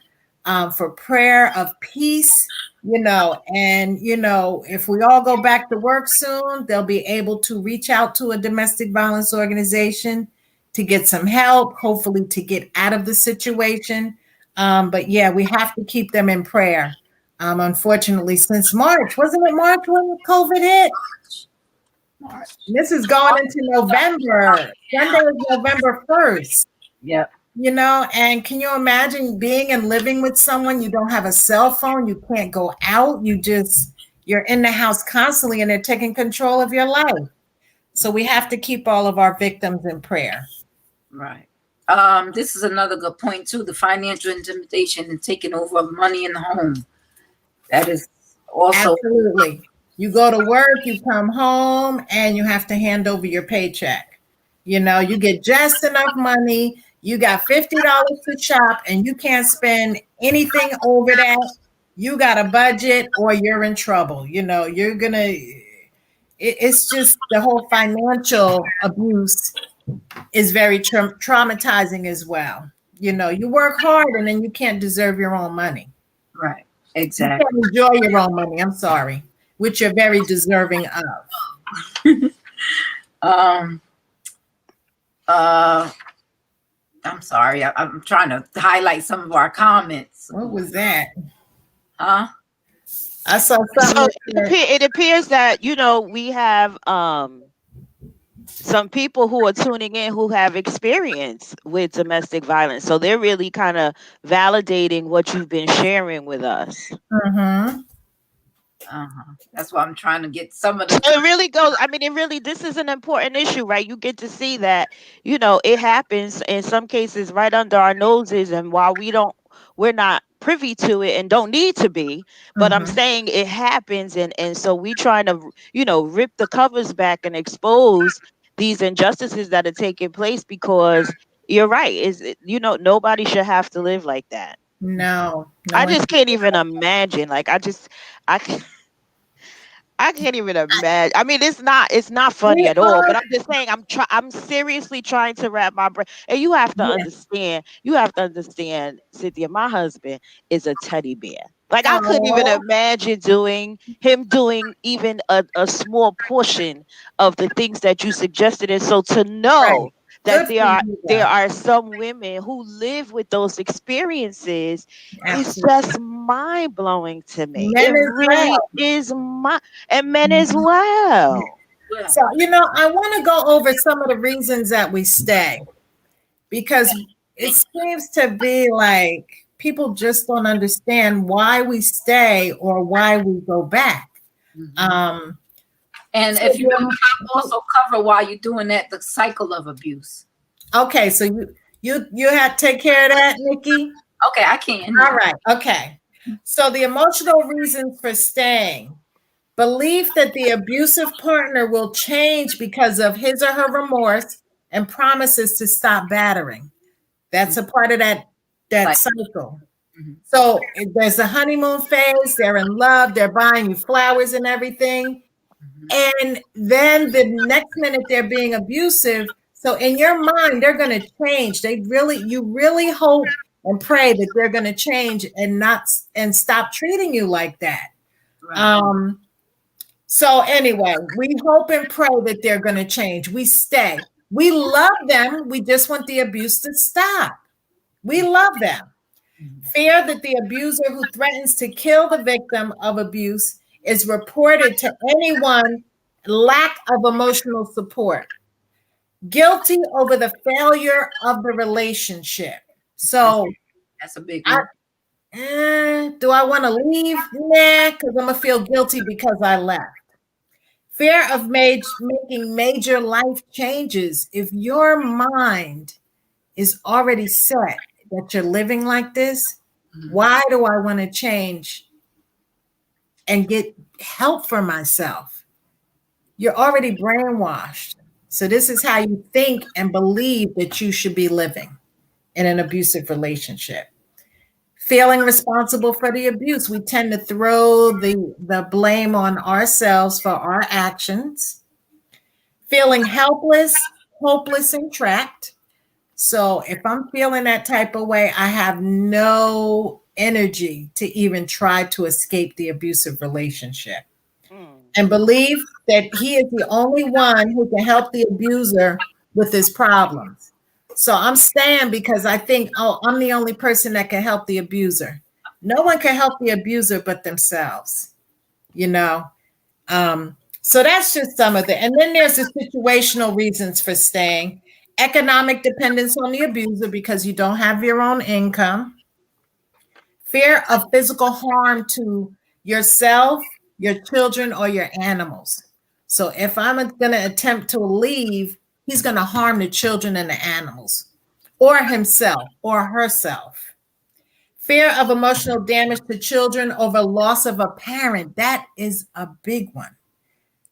Speaker 2: for prayer of peace, and, if we all go back to work soon, they'll be able to reach out to a domestic violence organization to get some help, hopefully to get out of the situation. But yeah, we have to keep them in prayer. Unfortunately, since March, wasn't it March when COVID hit? March. This is going into November. Sunday is November 1st.
Speaker 1: Yep.
Speaker 2: And can you imagine being and living with someone? You don't have a cell phone. You can't go out. You're in the house constantly, and they're taking control of your life. So we have to keep all of our victims in prayer.
Speaker 1: Right. This is another good point too. The financial intimidation and taking over of money in the home. That is also
Speaker 2: absolutely. You go to work, you come home, and you have to hand over your paycheck. You get just enough money. You got $50 to shop, and you can't spend anything over that. You got a budget, or you're in trouble. It's just the whole financial abuse is very traumatizing as well. You work hard, and then you can't deserve your own money.
Speaker 1: Right. Exactly.
Speaker 2: You can't enjoy your own money. I'm sorry, which you're very deserving of.
Speaker 1: I'm sorry. I'm trying to highlight some of our comments.
Speaker 2: What was that?
Speaker 1: Huh?
Speaker 2: I saw something.
Speaker 3: So it appears that we have some people who are tuning in who have experience with domestic violence. So they're really kind of validating what you've been sharing with us.
Speaker 2: Mm-hmm.
Speaker 1: That's why I'm trying to get some of the.
Speaker 3: It really goes. I mean, this is an important issue, right? You get to see that, it happens in some cases right under our noses, and while we're not privy to it and don't need to be, but I'm
Speaker 2: Mhm.
Speaker 3: saying it happens, and so we trying to, rip the covers back and expose these injustices that are taking place, because you're right, nobody should have to live like that.
Speaker 2: No, no
Speaker 3: I
Speaker 2: one.
Speaker 3: just can't even imagine. Like, I I can't even imagine. I mean, it's not funny
Speaker 2: We
Speaker 3: at all.
Speaker 2: are
Speaker 3: But I'm just saying, I'm seriously trying to wrap my brain. And you have to
Speaker 2: yeah.
Speaker 3: understand. You have to understand, Cynthia. My husband is a teddy bear. Like, I couldn't even
Speaker 2: Oh,
Speaker 3: imagine doing even a small portion of the things that you suggested. And so to know
Speaker 2: right.
Speaker 3: that
Speaker 2: Good
Speaker 3: there
Speaker 2: for
Speaker 3: are
Speaker 2: you,
Speaker 3: there
Speaker 2: though.
Speaker 3: are some women who live with those experiences is
Speaker 2: Absolutely.
Speaker 3: just mind blowing to me.
Speaker 2: Men
Speaker 3: It
Speaker 2: as
Speaker 3: really
Speaker 2: well.
Speaker 3: is and men as well.
Speaker 1: Yeah.
Speaker 2: So, I want to go over some of the reasons that we stay because it seems to be like people just don't understand why we stay or why we go back.
Speaker 1: Mhm.
Speaker 2: Um,
Speaker 1: And
Speaker 2: so
Speaker 1: if you remember, I also cover while you're doing that the cycle of abuse.
Speaker 2: okay, so you had to take care of that, Nikki.
Speaker 1: Okay, I can.
Speaker 2: All
Speaker 1: Yeah.
Speaker 2: right, okay. So the emotional reasons for staying. Belief that the abusive partner will change because of his or her remorse and promises to stop battering. That's a part of that
Speaker 1: Like.
Speaker 2: cycle.
Speaker 1: Mhm.
Speaker 2: So there's the honeymoon phase, they're in love, they're buying you flowers and everything.
Speaker 1: Mhm.
Speaker 2: And then the next minute they're being abusive. So in your mind, they're going to change. You really hope and pray that they're going to change and not and stop treating you like that.
Speaker 1: Right.
Speaker 2: Um, so anyway, we hope and pray that they're going to change. We stay. We love them. We just want the abuse to stop. We love them.
Speaker 1: Mhm.
Speaker 2: Fear that the abuser who threatens to kill the victim of abuse is reported to anyone. Lack of emotional support. Guilty over the failure of the relationship.
Speaker 1: That's
Speaker 2: So,
Speaker 1: that's a big
Speaker 2: I,
Speaker 1: one.
Speaker 2: do I want to leave? Nah, because I'm going to feel guilty because I left. Fear of making major life changes. If your mind is already set that you're living like this,
Speaker 1: Mhm.
Speaker 2: why do I want to change and get help for myself? You're already brainwashed. So, this is how you think and believe that you should be living in an abusive relationship. Feeling responsible for the abuse. We tend to throw the blame on ourselves for our actions. Feeling helpless, hopeless, and trapped. So if I'm feeling that type of way, I have no energy to even try to escape the abusive relationship.
Speaker 3: Mm.
Speaker 2: And believe that he is the only one who can help the abuser with his problems. So I'm staying because I think, oh, I'm the only person that can help the abuser. No one can help the abuser but themselves, you know. So that's just some of the, and then there's the situational reasons for staying. Economic dependence on the abuser because you don't have your own income. Fear of physical harm to yourself, your children, or your animals. So if I'm going to attempt to leave, he's going to harm the children and the animals, or himself or herself. Fear of emotional damage to children over loss of a parent. That is a big one.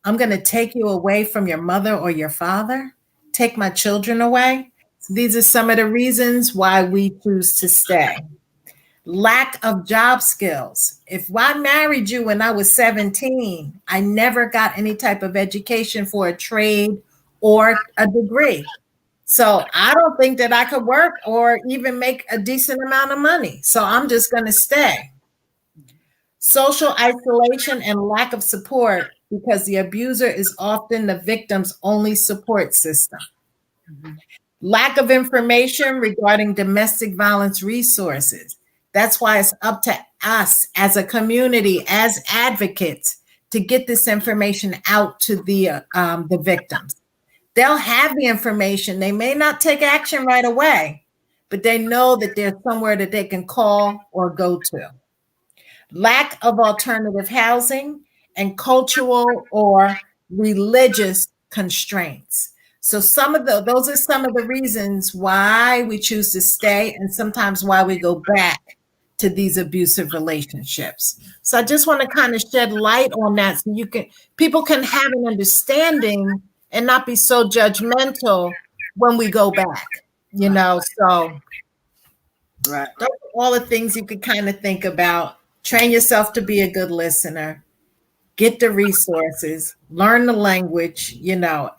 Speaker 2: I'm going to take you away from your mother or your father, take my children away. So these are some of the reasons why we choose to stay. Lack of job skills. If I married you when I was 17, I never got any type of education for a trade or a degree. So I don't think that I could work or even make a decent amount of money. So I'm just going to stay. Social isolation and lack of support because the abuser is often the victim's only support system.
Speaker 1: Mhm.
Speaker 2: Lack of information regarding domestic violence resources. That's why it's up to us as a community, as advocates, to get this information out to the victims. They'll have the information. They may not take action right away, but they know that there's somewhere that they can call or go to. Lack of alternative housing, and cultural or religious constraints. So those are some of the reasons why we choose to stay and sometimes why we go back to these abusive relationships. So I just want to kind of shed light on that so people can have an understanding and not be so judgmental when we go back, so
Speaker 1: Right.
Speaker 2: those are all the things you could kind of think about. Train yourself to be a good listener, get the resources, learn the language,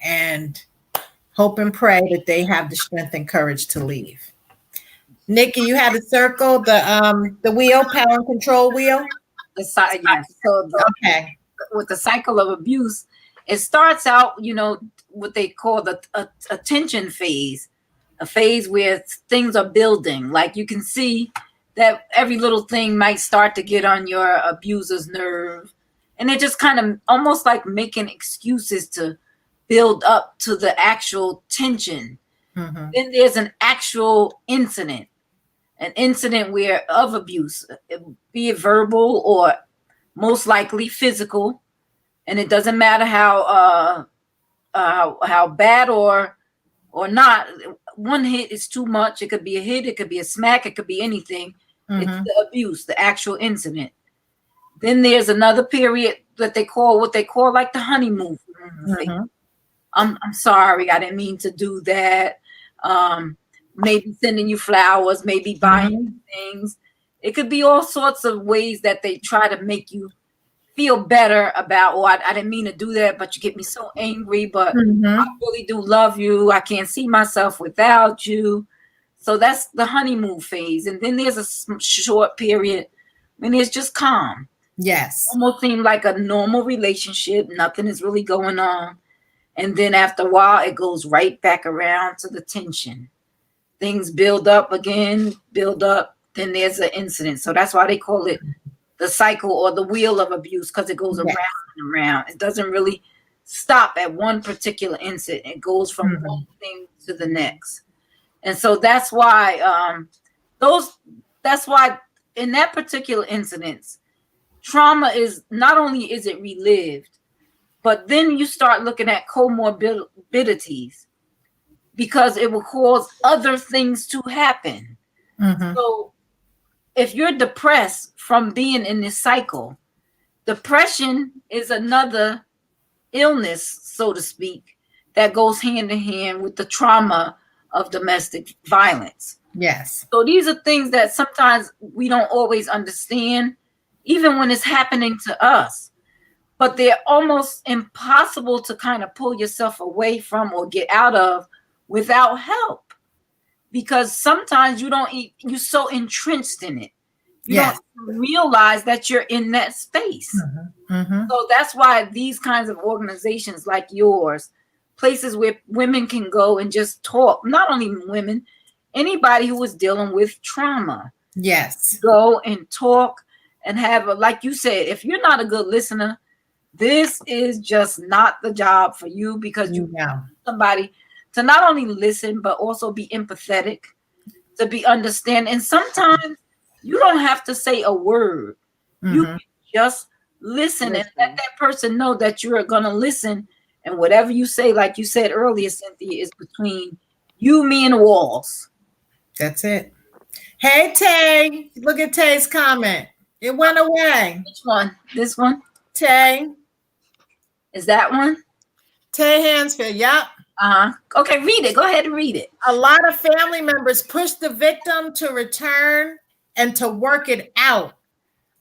Speaker 2: and hope and pray that they have the strength and courage to leave. Nikki, you had a circle, the wheel, power and control wheel?
Speaker 1: Yes. So
Speaker 2: Okay.
Speaker 1: with the cycle of abuse, it starts out, what they call the attention phase, a phase where things are building. Like you can see that every little thing might start to get on your abuser's nerve. And they're just kind of almost like making excuses to build up to the actual tension.
Speaker 2: Mm-hmm.
Speaker 1: Then there's an actual incident, where of abuse, be it verbal or most likely physical. And it doesn't matter how bad or not. One hit is too much. It could be a hit, it could be a smack, it could be anything.
Speaker 2: Mm-hmm.
Speaker 1: It's the abuse, the actual incident. Then there's another period that they call like the honeymoon.
Speaker 2: Mm-hmm.
Speaker 1: I'm sorry, I didn't mean to do that. Maybe sending you flowers, maybe buying things. It could be all sorts of ways that they try to make you feel better about, I didn't mean to do that, but you get me so angry, but I really do love you. I can't see myself without you. So that's the honeymoon phase. And then there's a short period when it's just calm.
Speaker 2: Yes.
Speaker 1: Almost seem like a normal relationship. Nothing is really going on. And then after a while, it goes right back around to the tension. Things build up again, then there's an incident. So that's why they call it the cycle or the wheel of abuse, because it goes around and around. It doesn't really stop at one particular incident. It goes from one thing to the next. And so that's why in that particular incident, trauma is not only is it relived, but then you start looking at comorbidities, because it will cause other things to happen.
Speaker 2: Mm-hmm.
Speaker 1: So if you're depressed from being in this cycle, depression is another illness, so to speak, that goes hand in hand with the trauma of domestic violence.
Speaker 2: Yes.
Speaker 1: So these are things that sometimes we don't always understand, even when it's happening to us. But they're almost impossible to kind of pull yourself away from or get out of without help, because sometimes you're so entrenched in it. You don't realize that you're in that space.
Speaker 2: Mm-hmm. Mm-hmm.
Speaker 1: So that's why these kinds of organizations like yours, places where women can go and just talk, not only women, anybody who is dealing with trauma.
Speaker 2: Yes.
Speaker 1: Go and talk and have like you said, if you're not a good listener, this is just not the job for you, because you need somebody to not only listen, but also be empathetic, to be understanding. And sometimes you don't have to say a word. Mm-hmm. You can just listen and let that person know that you're going to listen. And whatever you say, like you said earlier, Cynthia, is between you, me, and the walls.
Speaker 2: That's it. Hey, Tay, look at Tay's comment. It went away.
Speaker 1: Which one? This one?
Speaker 2: Tay.
Speaker 1: Is that one?
Speaker 2: Tay Hansfield, yep.
Speaker 1: Okay, read it. Go ahead and read it.
Speaker 2: A lot of family members push the victim to return and to work it out.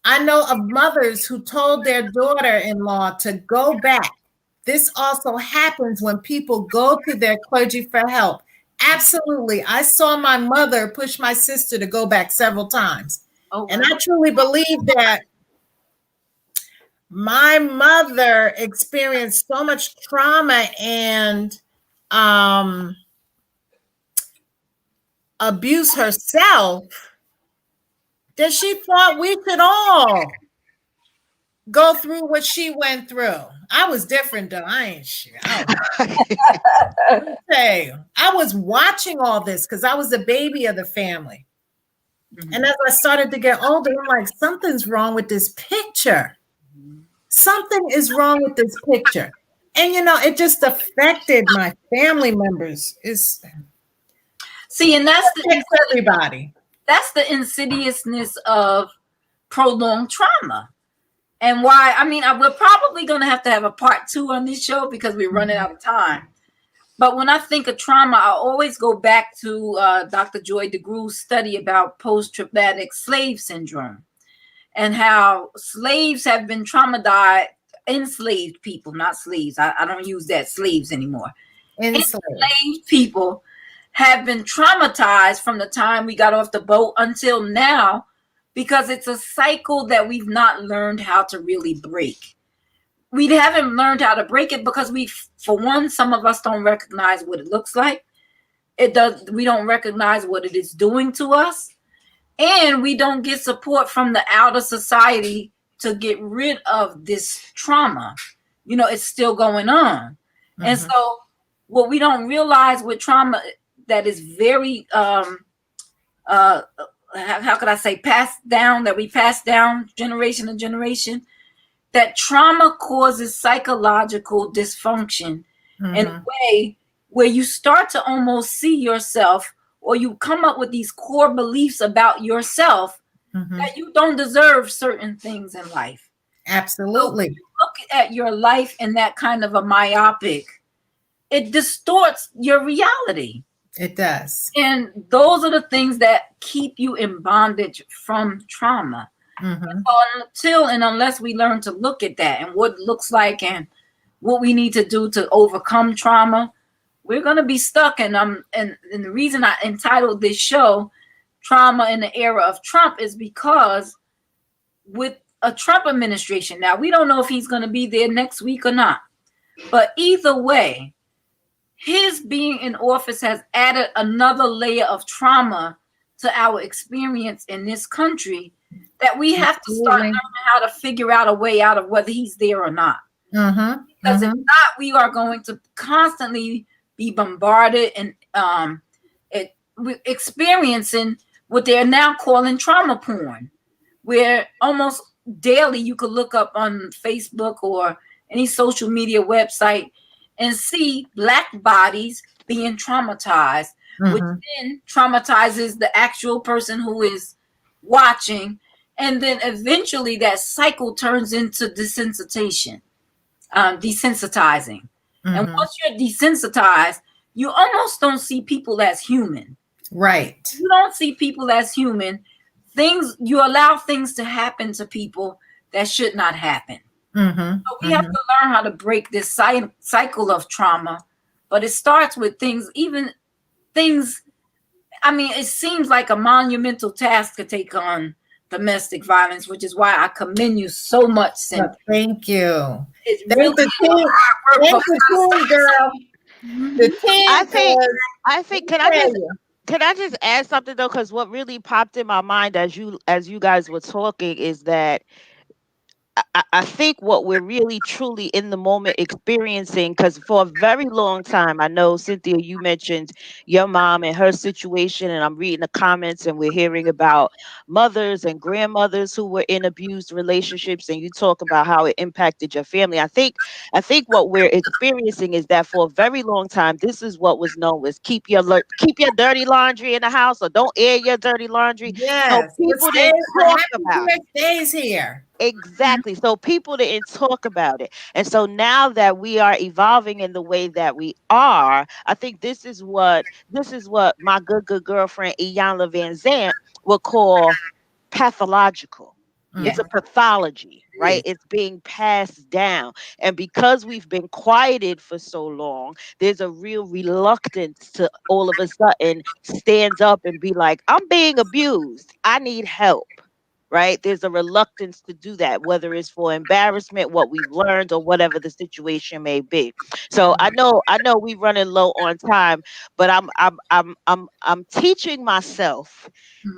Speaker 2: I know of mothers who told their daughter-in-law to go back. This also happens when people go to their clergy for help. Absolutely. I saw my mother push my sister to go back several times. Oh, and I truly believe that my mother experienced so much trauma and abuse herself that she thought we could all go through what she went through. I was different though. I ain't sure. I was watching all this because I was the baby of the family. Mm-hmm. And as I started to get older, I'm like, something's wrong with this picture. Something is wrong with this picture. And, it just affected my family members.
Speaker 1: See, and that's
Speaker 2: everybody.
Speaker 1: That's the insidiousness of prolonged trauma. And why, I mean, we're probably going to have a part two on this show because we're running out of time. But when I think of trauma, I always go back to Dr. Joy DeGroove's study about post-traumatic slave syndrome and how slaves have been traumatized, enslaved people, not slaves. I don't use that slaves anymore. Enslaved people have been traumatized from the time we got off the boat until now because it's a cycle that we've not learned how to really break. We haven't learned how to break it because for one, some of us don't recognize what it looks like. We don't recognize what it is doing to us. And we don't get support from the outer society to get rid of this trauma. It's still going on. Mm-hmm. And so what we don't realize with trauma that is very, how could I say, passed down, that we pass down generation to generation, that trauma causes psychological dysfunction in a way where you start to almost see yourself, or you come up with these core beliefs about yourself that you don't deserve certain things in life.
Speaker 2: Absolutely.
Speaker 1: So look at your life in that kind of a myopic, it distorts your reality.
Speaker 2: It does.
Speaker 1: And those are the things that keep you in bondage from trauma. So unless we learn to look at that and what it looks like and what we need to do to overcome trauma, we're going to be stuck. And the reason I entitled this show Trauma in the Era of Trump is because with a Trump administration, now we don't know if he's going to be there next week or not, but either way, his being in office has added another layer of trauma to our experience in this country that we have to start learning how to figure out a way out of whether he's there or not. Because if not, we are going to constantly be bombarded and experiencing what they're now calling trauma porn, where almost daily you could look up on Facebook or any social media website and see Black bodies being traumatized, which then traumatizes the actual person who is watching. And then eventually that cycle turns into desensitizing. And once you're desensitized, you almost don't see people as human.
Speaker 2: Right.
Speaker 1: You don't see people as human. You allow things to happen to people that should not happen. So we have to learn how to break this cycle of trauma. But it starts with things. I mean, it seems like a monumental task to take on domestic violence, which is why I commend you so much, Cynthia.
Speaker 2: Thank you.
Speaker 1: It's really
Speaker 2: thank you, girl. The team.
Speaker 3: I think. Can I just add something though? Because what really popped in my mind as you guys were talking is that I think what we're really truly in the moment experiencing, because for a very long time, I know, Cynthia, you mentioned your mom and her situation, and I'm reading the comments and we're hearing about mothers and grandmothers who were in abused relationships, and you talk about how it impacted your family. I think what we're experiencing is that for a very long time, this is what was known as keep your dirty laundry in the house, or don't air your dirty laundry.
Speaker 2: Yes.
Speaker 3: So people didn't talk about it.
Speaker 2: Stays here.
Speaker 3: Exactly. So people didn't talk about it. And so now that we are evolving in the way that we are, I think this is what my good girlfriend Iyanla Van Zant would call pathological. It's a pathology, right? It's being passed down. And because we've been quieted for so long, there's a real reluctance to all of a sudden stand up and be like, I'm being abused. I need help. Right? There's a reluctance to do that, whether it's for embarrassment, what we've learned, or whatever the situation may be. So I know we're running low on time, but I'm teaching myself.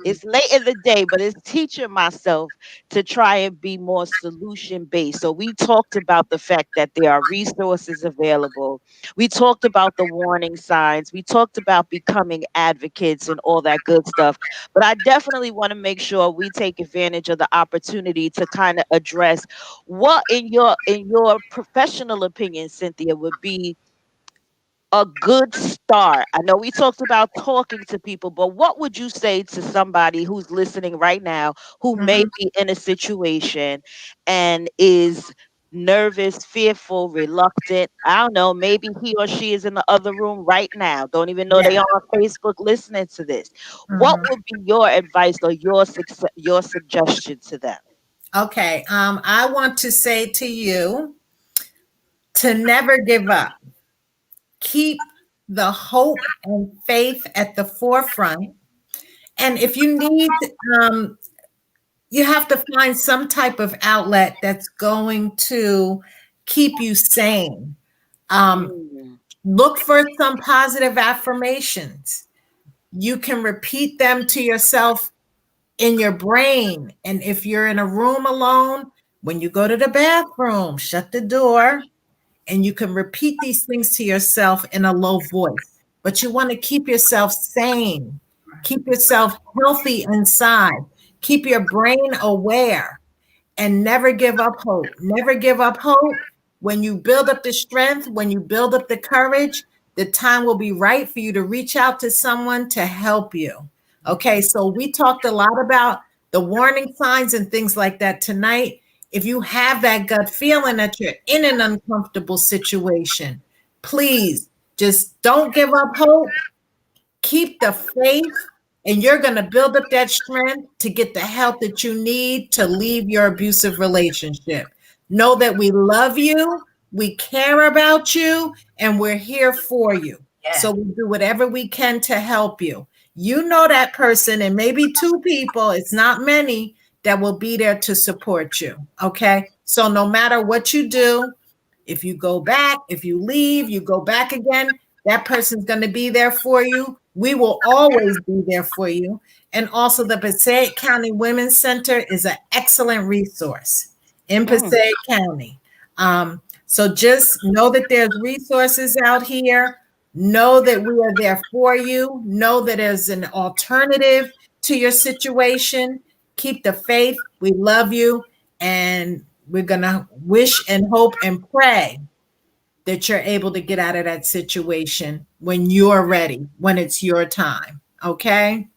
Speaker 3: It's late in the day, but it's teaching myself to try and be more solution based. So we talked about the fact that there are resources available. We talked about the warning signs. We talked about becoming advocates and all that good stuff. But I definitely want to make sure we take advantage of the opportunity to kind of address what in your professional opinion, Cynthia, would be a good start? I know we talked about talking to people, but what would you say to somebody who's listening right now who may
Speaker 2: Mhm.
Speaker 3: be in a situation and is nervous, fearful, reluctant? I don't know, maybe he or she is in the other room right now, don't even know they
Speaker 2: Yeah.
Speaker 3: are on Facebook listening to this. What
Speaker 2: Mhm.
Speaker 3: would be your advice or your suggestion to them?
Speaker 2: Okay. I want to say to you to never give up. Keep the hope and faith at the forefront. And if you need, um, you have to find some type of outlet that's going to keep you sane. Um,
Speaker 3: Mm,
Speaker 2: look for some positive affirmations. You can repeat them to yourself in your brain. And if you're in a room alone, when you go to the bathroom, shut the door and you can repeat these things to yourself in a low voice. But you want to keep yourself sane, keep yourself healthy inside, keep your brain aware and never give up hope. Never give up hope. When you build up the strength, when you build up the courage, the time will be right for you to reach out to someone to help you. Okay, so we talked a lot about the warning signs and things like that tonight. If you have that gut feeling that you're in an uncomfortable situation, please just don't give up hope. Keep the faith, and you're going to build up that strength to get the help that you need to leave your abusive relationship. Know that we love you, we care about you, and we're here for you.
Speaker 1: Yeah.
Speaker 2: So we do whatever we can to help you. You know that person, and maybe two people, it's not many, that will be there to support you. Okay. So no matter what you do, if you go back, if you leave, you go back again, that person's going to be there for you. We will always be there for you. And also, the Passaic County Women's Center is an excellent resource in
Speaker 3: mm,
Speaker 2: Passaic County. So just know that there's resources out here. Know that we are there for you. Know that there's an alternative to your situation. Keep the faith. We love you. And we're going to wish and hope and pray that you're able to get out of that situation when you're ready, when it's your time. Okay?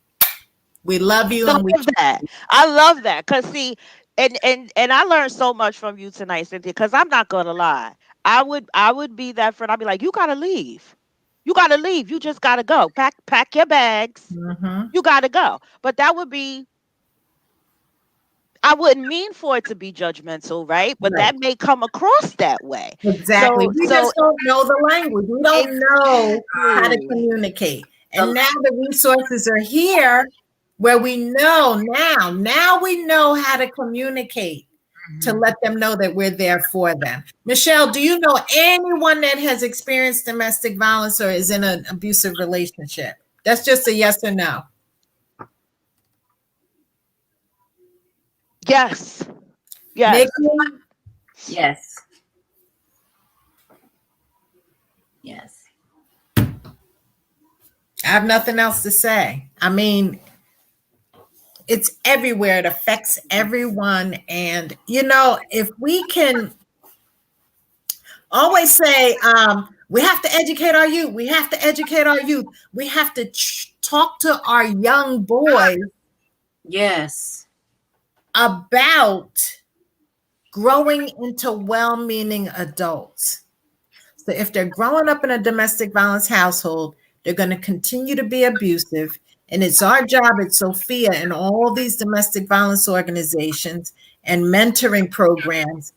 Speaker 2: We love you
Speaker 3: I
Speaker 2: and we
Speaker 3: love that. I love that. Cause see, and I learned so much from you tonight, Cynthia. Cause I'm not gonna lie. I would be that friend. I'd be like, you gotta leave. You gotta leave. You just gotta go. Pack your bags.
Speaker 2: Mhm.
Speaker 3: You gotta go. But that would be, I wouldn't mean for it to be judgmental, right? But
Speaker 2: Right.
Speaker 3: that may come across that way.
Speaker 2: Exactly.
Speaker 3: So
Speaker 2: We
Speaker 3: so
Speaker 2: just don't know the language. We don't know how to
Speaker 3: exactly.
Speaker 2: communicate. And
Speaker 1: The,
Speaker 2: now the resources are here where we know now. Now we know how to communicate to
Speaker 1: Mhm.
Speaker 2: let them know that we're there for them. Michelle, do you know anyone that has experienced domestic violence or is in an abusive relationship? That's just a yes or no.
Speaker 3: Yes. Yes.
Speaker 2: Nikki,
Speaker 1: Yes. Yes.
Speaker 2: I have nothing else to say. I mean, it's everywhere. It affects everyone. And, if we can always say, we have to educate our youth, we have to educate our youth, we have to talk to our young boys
Speaker 1: Yes.
Speaker 2: about growing into well meaning adults. So if they're growing up in a domestic violence household, they're going to continue to be abusive. And it's our job at Sophia and all these domestic violence organizations and mentoring programs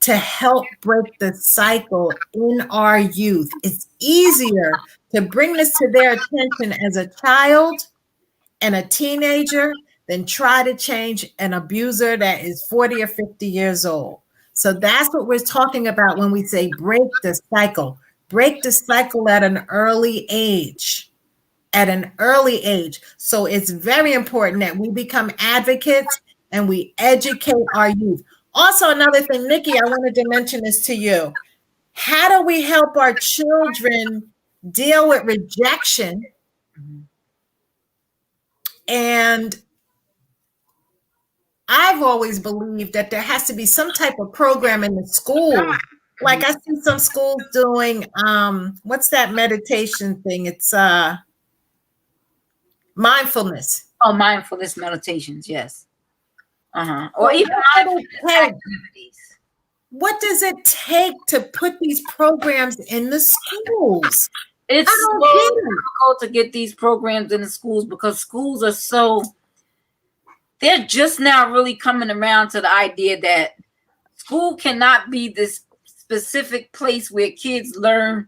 Speaker 2: to help break the cycle in our youth. It's easier to bring this to their attention as a child and a teenager than try to change an abuser that is 40 or 50 years old. So that's what we're talking about when we say break the cycle. Break the cycle at an early age. At an early age. So it's very important that we become advocates and we educate our youth. Also, another thing, Nikki, I wanted to mention this to you. How do we help our children deal with rejection
Speaker 1: Mhm.
Speaker 2: and I've always believed that there has to be some type of program in the school Like I see some schools doing what's that meditation thing? It's mindfulness.
Speaker 1: Oh, mindfulness meditations, yes. Or
Speaker 2: So
Speaker 1: even
Speaker 2: what does it
Speaker 1: mindfulness
Speaker 2: take?
Speaker 1: activities.
Speaker 2: What does it take to put these programs in the schools? I
Speaker 1: It's
Speaker 2: don't
Speaker 1: so
Speaker 2: get it.
Speaker 1: difficult to get these programs in the schools because schools are so, they're just now really coming around to the idea that school cannot be this specific place where kids learn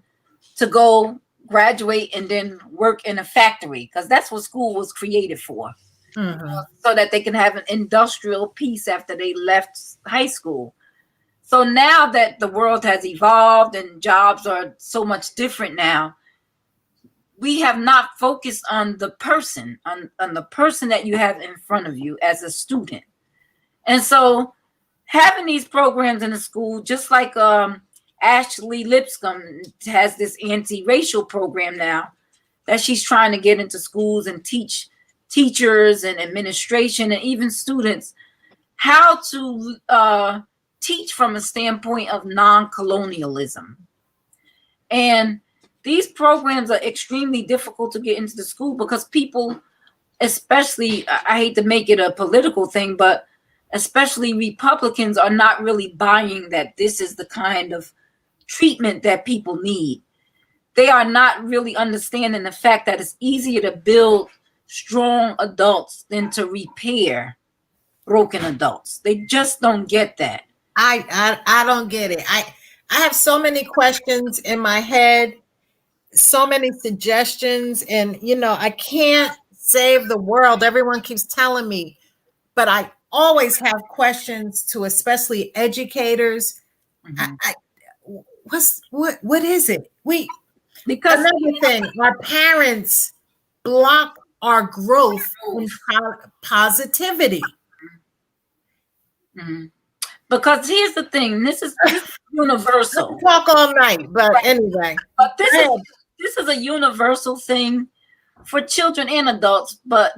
Speaker 1: to go graduate and then work in a factory, because that's what school was created for,
Speaker 2: Mhm.
Speaker 1: so that they can have an industrial piece after they left high school. So now that the world has evolved and jobs are so much different now, we have not focused on the person, on the person that you have in front of you as a student. And so having these programs in the school, just like Ashley Lipscomb has this anti-racial program now that she's trying to get into schools and teach teachers and administration and even students how to teach from a standpoint of non-colonialism. And these programs are extremely difficult to get into the school because people, especially, I hate to make it a political thing, but especially Republicans are not really buying that this is the kind of treatment that people need. They are not really understanding the fact that it's easier to build strong adults than to repair broken adults. They just don't get that.
Speaker 2: I don't get it. I have so many questions in my head, so many suggestions, and I can't save the world. Everyone keeps telling me, but I always have questions to especially educators.
Speaker 1: Mhm.
Speaker 2: I what is it?
Speaker 1: Because
Speaker 2: Another thing, our parents block our growth in positivity.
Speaker 1: Mhm. Because here's the thing, this is
Speaker 2: I
Speaker 1: universal.
Speaker 2: can talk all night, but anyway.
Speaker 1: But
Speaker 2: Go ahead.
Speaker 1: this is a universal thing for children and adults. But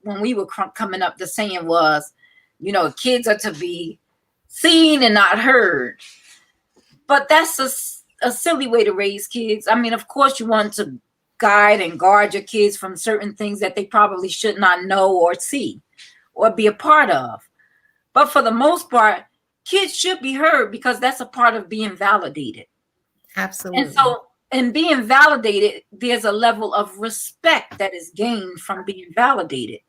Speaker 1: when we were coming up, the saying was, kids are to be seen and not heard. But that's a silly way to raise kids. I mean, of course, you want to guide and guard your kids from certain things that they probably should not know or see or be a part of. But for the most part, kids should be heard because that's a part of being validated. And
Speaker 2: Absolutely.
Speaker 1: so, in being validated, there's a level of respect that is gained from being validated.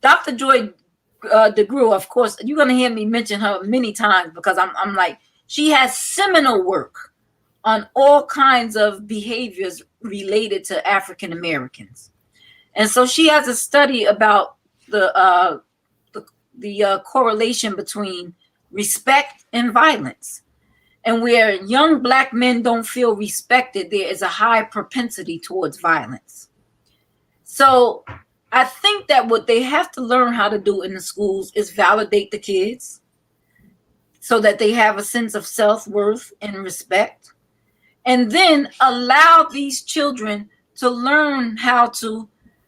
Speaker 1: Dr. Joy DeGruy, of course, you're going to hear me mention her many times because I'm like, she has seminal work on all kinds of behaviors related to African Americans. And so she has a study about the correlation between respect and violence. And where young Black men don't feel respected, there is a high propensity towards violence. So I think that what they have to learn how to do in the schools is validate the kids so that they have a sense of self-worth and respect. And then allow these children to learn how to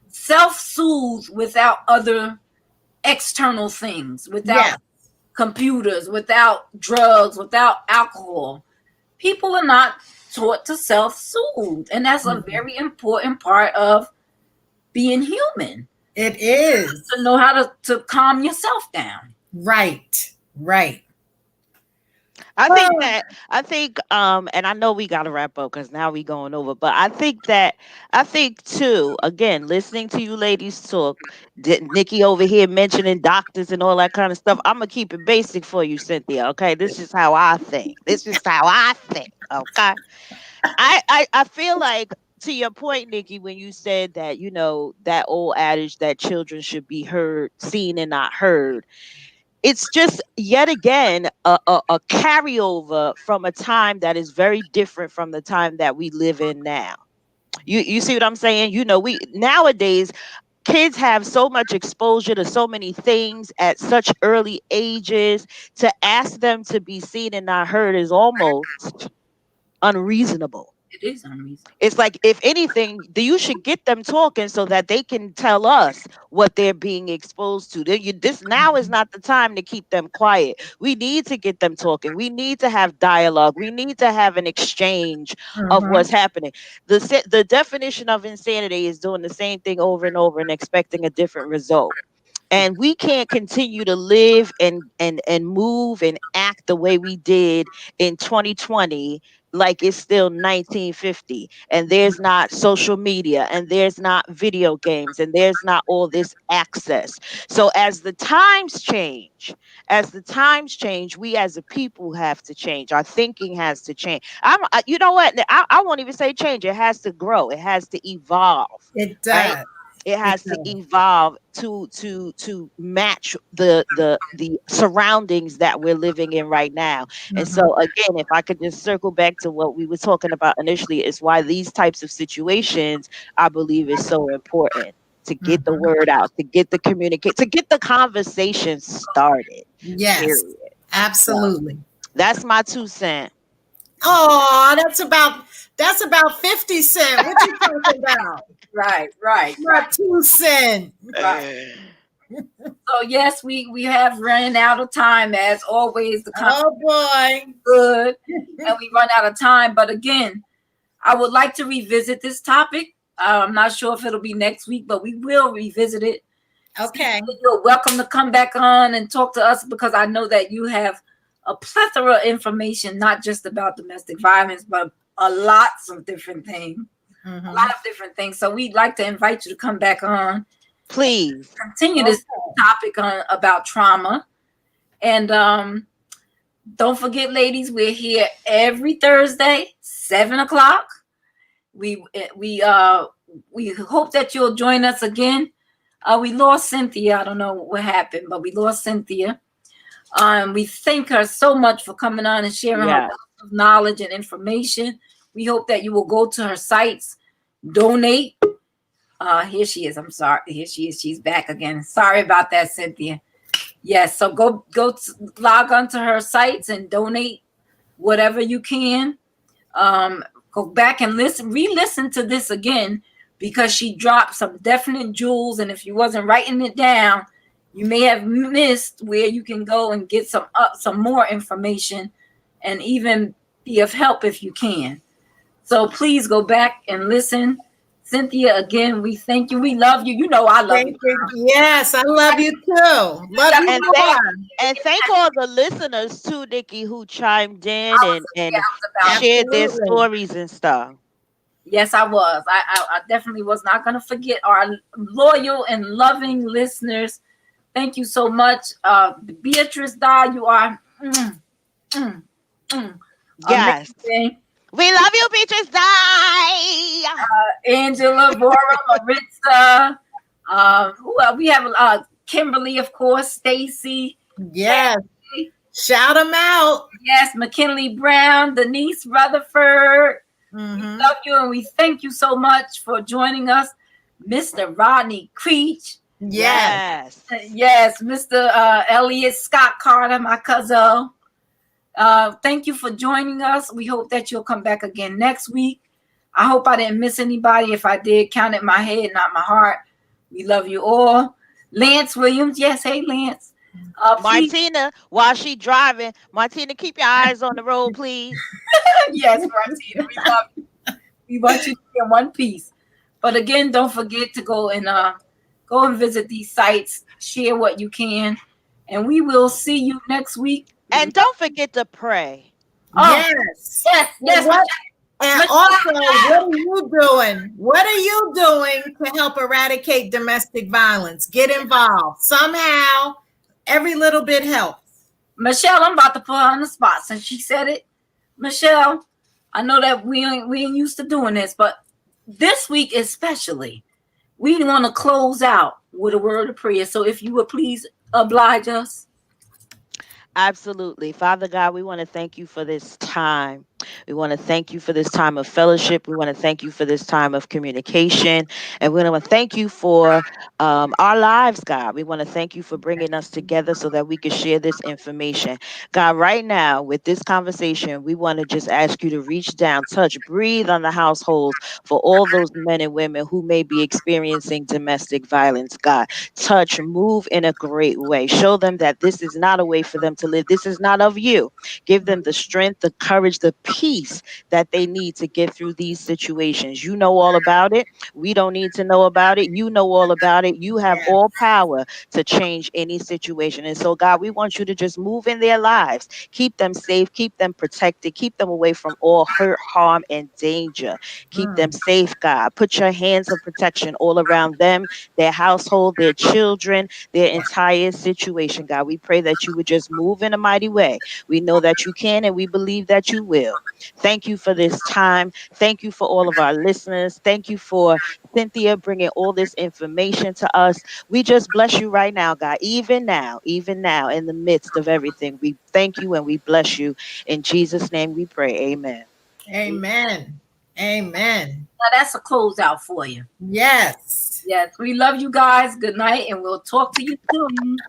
Speaker 1: self-soothe without other external things, without
Speaker 2: Yes.
Speaker 1: computers, without drugs, without alcohol. People are not taught to self-soothe. And that's a very important part of being human.
Speaker 2: It is.
Speaker 1: To know how to calm yourself down.
Speaker 2: Right. Right.
Speaker 3: I think and I know we gotta wrap up because now we going over, but I think too, again, listening to you ladies talk, Nikki over here mentioning doctors and all that kind of stuff. I'm gonna keep it basic for you, Cynthia. Okay. This is how I think. Okay. I feel like, to your point, Nikki, when you said that, that old adage that children should be heard, seen and not heard, it's just yet again a carryover from a time that is very different from the time that we live in now. You see what I'm saying? We nowadays, kids have so much exposure to so many things at such early ages. To ask them to be seen and not heard is almost unreasonable.
Speaker 1: It is unreasonable.
Speaker 3: It's like, if anything, you should get them talking so that they can tell us what they're being exposed to. This now is not the time to keep them quiet. We need to get them talking. We need to have dialogue. We need to have an exchange of what's happening. The definition of insanity is doing the same thing over and over and expecting a different result. And we can't continue to live and move and act the way we did in 2020, like it's still 1950, and there's not social media, and there's not video games, and there's not all this access. So as the times change, we as a people have to change. Our thinking has to change. You know what, I won't even say change. It has to grow. It has to evolve.
Speaker 2: It
Speaker 3: Right?
Speaker 2: does.
Speaker 3: It has to evolve to match the surroundings that we're living in right now. And so again, if I could just circle back to what we were talking about initially, is why these types of situations, I believe, is so important, to get the word out, to get the to get the conversation started.
Speaker 2: Yes,
Speaker 3: Period.
Speaker 2: absolutely.
Speaker 3: So, that's my 2 cents.
Speaker 2: Oh, that's about 50 cents. What you talking about?
Speaker 1: Right.
Speaker 2: Not 2 cents.
Speaker 1: Right. So yes, we have ran out of time as always.
Speaker 2: Oh boy,
Speaker 1: good, and we run out of time. But again, I would like to revisit this topic. I'm not sure if it'll be next week, but we will revisit it.
Speaker 2: Okay.
Speaker 1: So you're welcome to come back on and talk to us, because I know that you have a plethora of information, not just about domestic violence, but lots of different things. A lot of different things. So we'd like to invite you to come back on.
Speaker 3: Please
Speaker 1: continue this topic on about trauma. And don't forget, ladies, we're here every Thursday, 7:00. We hope that you'll join us again. We lost Cynthia. I don't know what happened, but we lost Cynthia. We thank her so much for coming on and sharing her knowledge and information. We hope that you will go to her sites, donate. Here she is. I'm sorry. Here she is. She's back again. Sorry about that, Cynthia. Yes. So go log onto her sites and donate whatever you can. Go back and re-listen to this again, because she dropped some definite jewels. And if you wasn't writing it down, you may have missed where you can go and get some more information, and even be of help if you can. So please go back and listen. Cynthia, again, we thank you. We love you. You know I love you.
Speaker 2: Yes, I love you too. Love you
Speaker 3: and thank all the listeners too, Nikki, who chimed in and shared their stories and stuff.
Speaker 1: Yes, I was. I definitely was not going to forget our loyal and loving listeners. Thank you so much. Beatrice Dye, you are
Speaker 3: yes.
Speaker 1: Amazing.
Speaker 3: We love you, Beatrice Dye.
Speaker 1: Angela, Vora, Maritza. Who else? We have Kimberly, of course, Stacy.
Speaker 2: Yes. Shout them out.
Speaker 1: Yes, McKinley Brown, Denise Rutherford. We love you, and we thank you so much for joining us. Mr. Rodney Creech.
Speaker 2: Yes.
Speaker 1: Yes, Mr. Elliot Scott Carter, my cousin. Thank you for joining us. We hope that you'll come back again next week. I hope I didn't miss anybody. If I did, count it my head, not my heart. We love you all. Lance Williams. Yes, hey, Lance.
Speaker 3: Martina, while she driving, Martina, keep your eyes on the road, please.
Speaker 1: Yes, Martina, we love you. We want you to be in one piece. But again, don't forget to go and visit these sites. Share what you can, and we will see you next week.
Speaker 3: And don't forget to pray.
Speaker 2: Yes. And also, what are you doing? What are you doing to help eradicate domestic violence? Get involved somehow. Every little bit helps.
Speaker 1: Michelle, I'm about to put her on the spot since she said it. Michelle, I know that we ain't used to doing this, but this week especially, we want to close out with a word of prayer. So if you would please oblige us.
Speaker 3: Absolutely. Father God, we want to thank you for this time. We want to thank you for this time of fellowship. We want to thank you for this time of communication. And we want to thank you for our lives, God. We want to thank you for bringing us together so that we can share this information. God, right now, with this conversation, we want to just ask you to reach down, touch, breathe on the households for all those men and women who may be experiencing domestic violence, God. Touch, move in a great way. Show them that this is not a way for them to live. This is not of you. Give them the strength, the courage, the peace that they need to get through these situations. You know all about it. We don't need to know about it. You know all about it. You have
Speaker 2: Yes.
Speaker 3: all power to change any situation. And so, God, we want you to just move in their lives. Keep them safe, keep them protected, keep them away from all hurt, harm, and danger. Keep them
Speaker 2: Mm.
Speaker 3: safe, God. Put your hands of protection all around them, their household, their children, their entire situation, God. We pray that you would just move in a mighty way. We know that you can and we believe that you will. Thank you for this time. Thank you for all of our listeners. Thank you for Cynthia bringing all this information to us. We just bless you right now, God. Even now, in the midst of everything, we thank you and we bless you. In Jesus' name we pray. Amen.
Speaker 2: Amen. Amen.
Speaker 1: Now that's a closeout for you.
Speaker 2: Yes.
Speaker 1: Yes, we love you guys. Good night, and we'll talk to you soon.